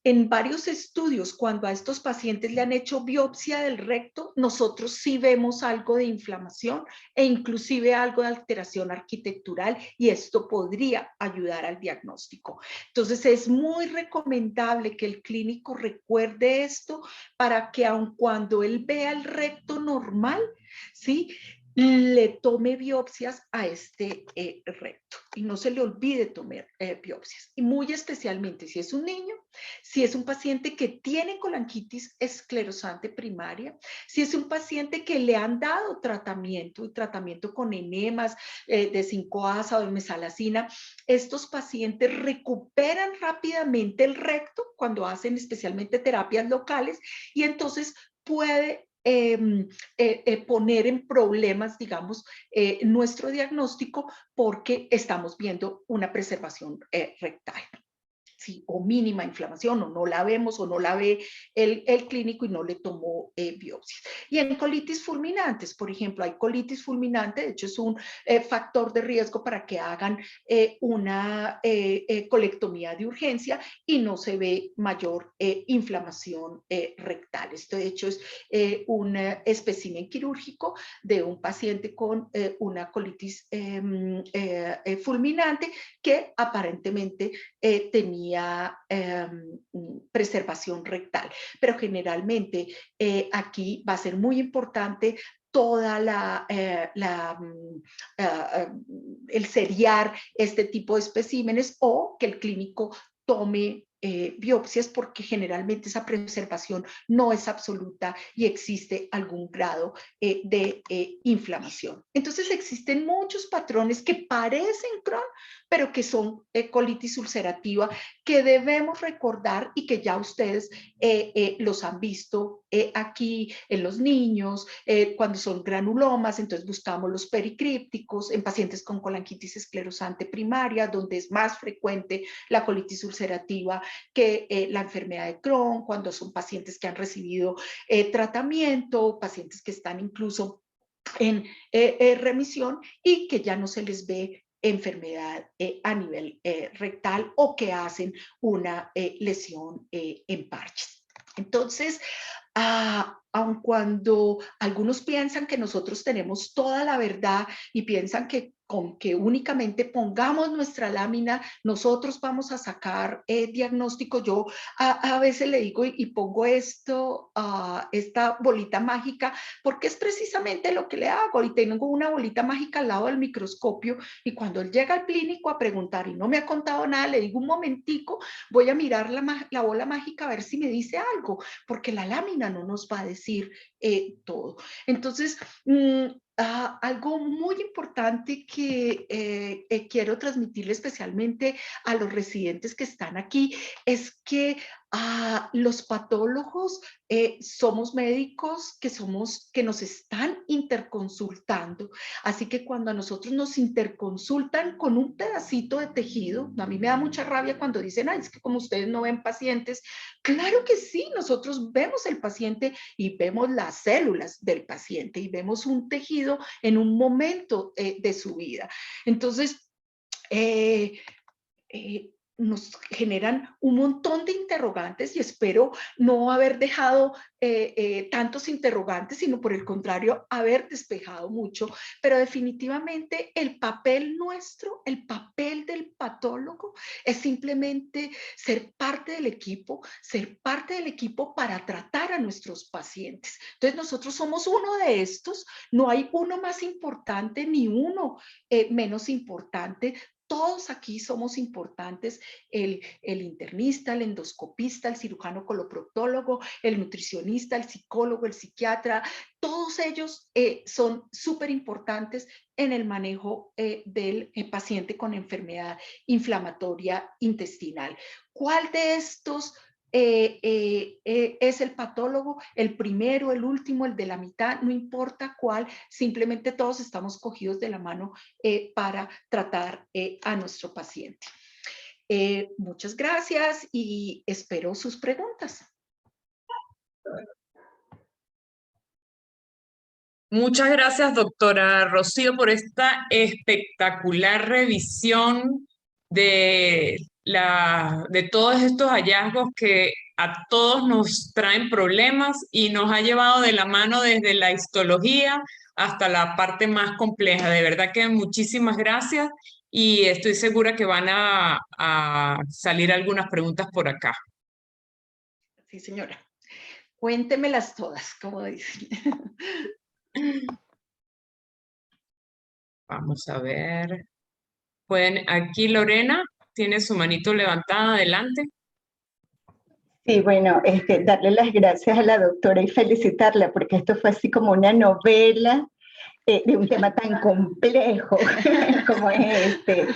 [SPEAKER 1] En varios estudios, cuando a estos pacientes le han hecho biopsia del recto, nosotros sí vemos algo de inflamación e inclusive algo de alteración arquitectural, y esto podría ayudar al diagnóstico. Entonces es muy recomendable que el clínico recuerde esto para que aun cuando él vea el recto normal, ¿sí?, le tome biopsias a este recto y no se le olvide tomar biopsias. Y muy especialmente si es un niño, si es un paciente que tiene colangitis esclerosante primaria, si es un paciente que le han dado tratamiento y tratamiento con enemas de 5-asa o de mesalazina, estos pacientes recuperan rápidamente el recto cuando hacen especialmente terapias locales, y entonces puede poner en problemas, digamos, nuestro diagnóstico, porque estamos viendo una preservación rectal. Sí, o mínima inflamación, o no la vemos, o no la ve el clínico y no le tomó biopsias. Y en colitis fulminantes, por ejemplo, hay colitis fulminante, de hecho es un factor de riesgo para que hagan una colectomía de urgencia y no se ve mayor inflamación rectal. Esto de hecho es un espécimen quirúrgico de un paciente con una colitis fulminante que aparentemente tenía preservación rectal. Pero generalmente aquí va a ser muy importante toda el seriar este tipo de especímenes, o que el clínico tome biopsias, porque generalmente esa preservación no es absoluta y existe algún grado de inflamación. Entonces existen muchos patrones que parecen Crohn, pero que son colitis ulcerativa, que debemos recordar y que ya ustedes los han visto aquí en los niños, cuando son granulomas, entonces buscamos los pericrípticos, en pacientes con colangitis esclerosante primaria, donde es más frecuente la colitis ulcerativa que la enfermedad de Crohn, cuando son pacientes que han recibido tratamiento, pacientes que están incluso en remisión y que ya no se les ve enfermedad a nivel rectal, o que hacen una lesión en parches. Entonces, aun cuando algunos piensan que nosotros tenemos toda la verdad y piensan que con que únicamente pongamos nuestra lámina, nosotros vamos a sacar diagnóstico, yo a veces le digo y pongo esto, esta bolita mágica, porque es precisamente lo que le hago, y tengo una bolita mágica al lado del microscopio, y cuando él llega al clínico a preguntar y no me ha contado nada, le digo: un momentico, voy a mirar la bola mágica a ver si me dice algo, porque la lámina no nos va a decir todo. Entonces, algo muy importante que quiero transmitirle especialmente a los residentes que están aquí es que los patólogos somos médicos que nos están interconsultando. Así que cuando a nosotros nos interconsultan con un pedacito de tejido, a mí me da mucha rabia cuando dicen: ay, es que como ustedes no ven pacientes. Claro que sí, nosotros vemos el paciente y vemos las células del paciente y vemos un tejido en un momento de su vida. Entonces, nos generan un montón de interrogantes, y espero no haber dejado tantos interrogantes, sino por el contrario, haber despejado mucho. Pero definitivamente el papel nuestro, el papel del patólogo, es simplemente ser parte del equipo para tratar a nuestros pacientes. Entonces nosotros somos uno de estos, no hay uno más importante ni uno menos importante. Todos aquí somos importantes: el internista, el endoscopista, el cirujano coloproctólogo, el nutricionista, el psicólogo, el psiquiatra. Todos ellos son súper importantes en el manejo del paciente con enfermedad inflamatoria intestinal. ¿Cuál de estos es el patólogo, el primero, el último, el de la mitad, no importa cuál, simplemente todos estamos cogidos de la mano para tratar a nuestro paciente. Muchas gracias y espero sus preguntas.
[SPEAKER 2] Muchas gracias, doctora Rocío, por esta espectacular revisión de todos estos hallazgos que a todos nos traen problemas y nos ha llevado de la mano desde la histología hasta la parte más compleja. De verdad que muchísimas gracias y estoy segura que van a salir algunas preguntas por acá.
[SPEAKER 1] Sí, señora. Cuéntemelas todas, como dicen.
[SPEAKER 2] Vamos a ver. Pueden, aquí Lorena tiene su manito levantada, adelante.
[SPEAKER 3] Sí, bueno, darle las gracias a la doctora y felicitarla, porque esto fue así como una novela de un tema tan complejo como es este.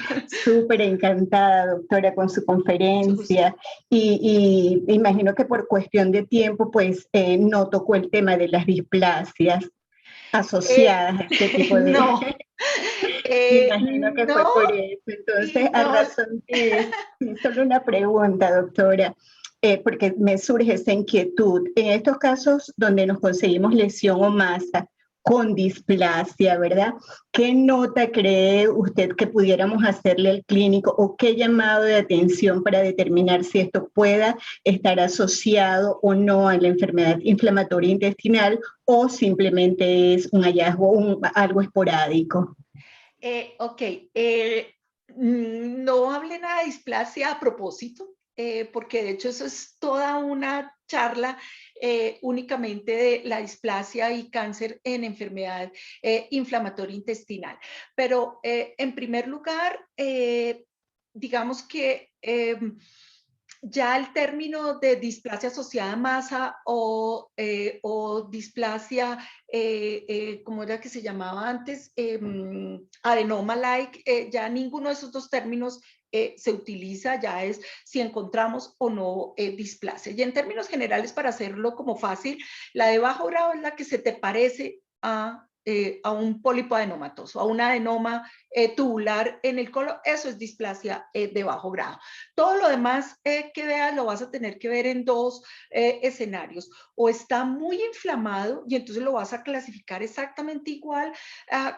[SPEAKER 3] Súper encantada, doctora, con su conferencia. Y imagino que por cuestión de tiempo, pues no tocó el tema de las displasias asociadas a este tipo de...
[SPEAKER 1] No.
[SPEAKER 3] Imagino que fue por eso. Entonces, a
[SPEAKER 1] no.
[SPEAKER 3] razón de eso, solo una pregunta, doctora, porque me surge esa inquietud. En estos casos donde nos conseguimos lesión o masa con displasia, ¿verdad? ¿Qué nota cree usted que pudiéramos hacerle al clínico o qué llamado de atención para determinar si esto pueda estar asociado o no a la enfermedad inflamatoria intestinal o simplemente es un hallazgo, algo esporádico?
[SPEAKER 1] Ok, no hablé nada de displasia a propósito, porque de hecho eso es toda una charla únicamente de la displasia y cáncer en enfermedad inflamatoria intestinal. Pero en primer lugar, digamos que ya el término de displasia asociada a masa o displasia, ¿cómo era que se llamaba antes? Adenoma-like, ya ninguno de esos dos términos se utiliza, ya es si encontramos o no displasia. Y en términos generales, para hacerlo como fácil, la de bajo grado es la que se te parece a un pólipo adenomatoso, a un adenoma tubular en el colon, eso es displasia de bajo grado. Todo lo demás que veas lo vas a tener que ver en dos escenarios. O está muy inflamado y entonces lo vas a clasificar exactamente igual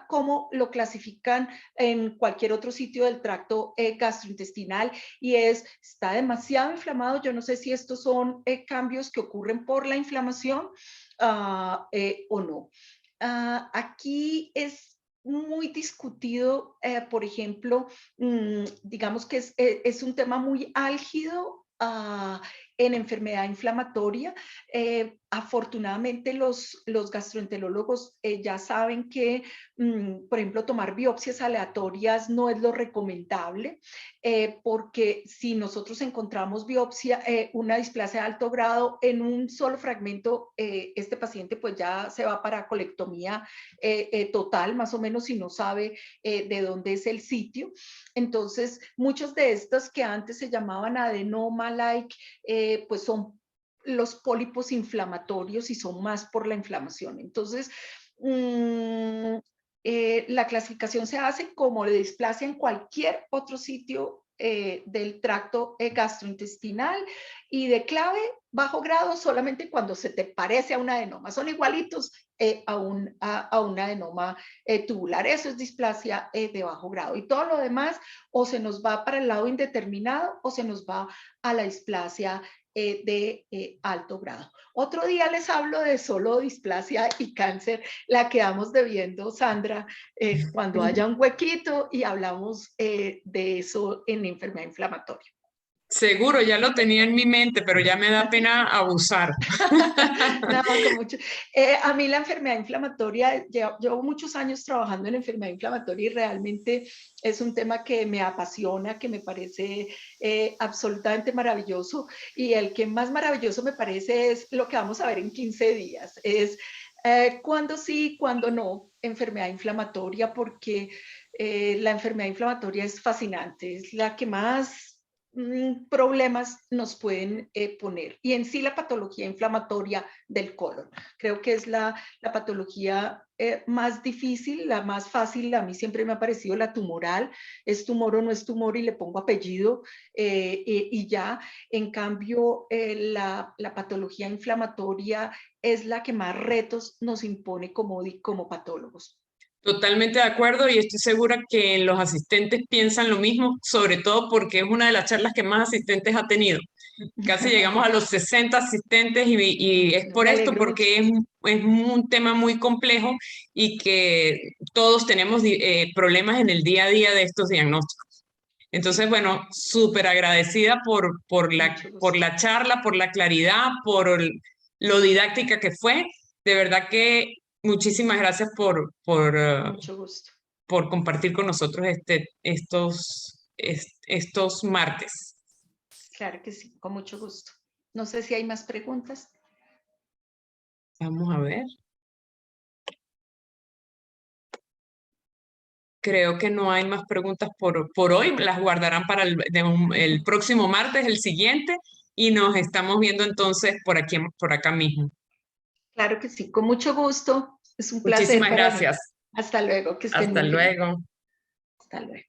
[SPEAKER 1] como lo clasifican en cualquier otro sitio del tracto gastrointestinal y está demasiado inflamado. Yo no sé si estos son cambios que ocurren por la inflamación o no. Aquí es muy discutido, por ejemplo, digamos que es un tema muy álgido en enfermedad inflamatoria. Afortunadamente los gastroenterólogos ya saben que, por ejemplo, tomar biopsias aleatorias no es lo recomendable, porque si nosotros encontramos una displasia de alto grado en un solo fragmento, este paciente pues ya se va para colectomía total, más o menos, si no sabe de dónde es el sitio. Entonces, muchos de estos que antes se llamaban adenoma-like, pues son los pólipos inflamatorios y son más por la inflamación. Entonces, la clasificación se hace como de displasia en cualquier otro sitio del tracto gastrointestinal y de clave bajo grado solamente cuando se te parece a un adenoma. Son igualitos a un adenoma tubular. Eso es displasia de bajo grado. Y todo lo demás o se nos va para el lado indeterminado o se nos va a la displasia de alto grado. Otro día les hablo de solo displasia y cáncer, la quedamos debiendo, Sandra, cuando haya un huequito y hablamos de eso en enfermedad inflamatoria.
[SPEAKER 2] Seguro, ya lo tenía en mi mente, pero ya me da pena abusar.
[SPEAKER 1] No, con mucho. A mí la enfermedad inflamatoria, llevo muchos años trabajando en enfermedad inflamatoria y realmente es un tema que me apasiona, que me parece absolutamente maravilloso. Y el que más maravilloso me parece es lo que vamos a ver en 15 días. Es cuándo sí, cuándo no, enfermedad inflamatoria, porque la enfermedad inflamatoria es fascinante, es la que más problemas nos pueden poner. Y en sí la patología inflamatoria del colon. Creo que es la patología más difícil, la más fácil. A mí siempre me ha parecido la tumoral. Es tumor o no es tumor y le pongo apellido y ya. En cambio, la patología inflamatoria es la que más retos nos impone como patólogos.
[SPEAKER 2] Totalmente de acuerdo y estoy segura que los asistentes piensan lo mismo, sobre todo porque es una de las charlas que más asistentes ha tenido. Casi llegamos a los 60 asistentes y es por
[SPEAKER 1] Me
[SPEAKER 2] esto,
[SPEAKER 1] alegro mucho.
[SPEAKER 2] porque es un tema muy complejo y que todos tenemos problemas en el día a día de estos diagnósticos. Entonces, bueno, súper agradecida por la charla, por la claridad, lo didáctica que fue. De verdad que muchísimas gracias
[SPEAKER 1] Mucho gusto.
[SPEAKER 2] por compartir con nosotros estos martes.
[SPEAKER 1] Claro que sí, con mucho gusto. No sé si hay más preguntas.
[SPEAKER 2] Vamos a ver. Creo que no hay más preguntas por hoy. Las guardarán para el próximo martes, el siguiente, y nos estamos viendo entonces por acá mismo.
[SPEAKER 1] Claro que sí, con mucho gusto. Es un placer
[SPEAKER 2] Muchísimas
[SPEAKER 1] para mí.
[SPEAKER 2] gracias.
[SPEAKER 1] Hasta luego, que estén
[SPEAKER 2] Hasta
[SPEAKER 1] muy bien.
[SPEAKER 2] luego.
[SPEAKER 1] Hasta luego.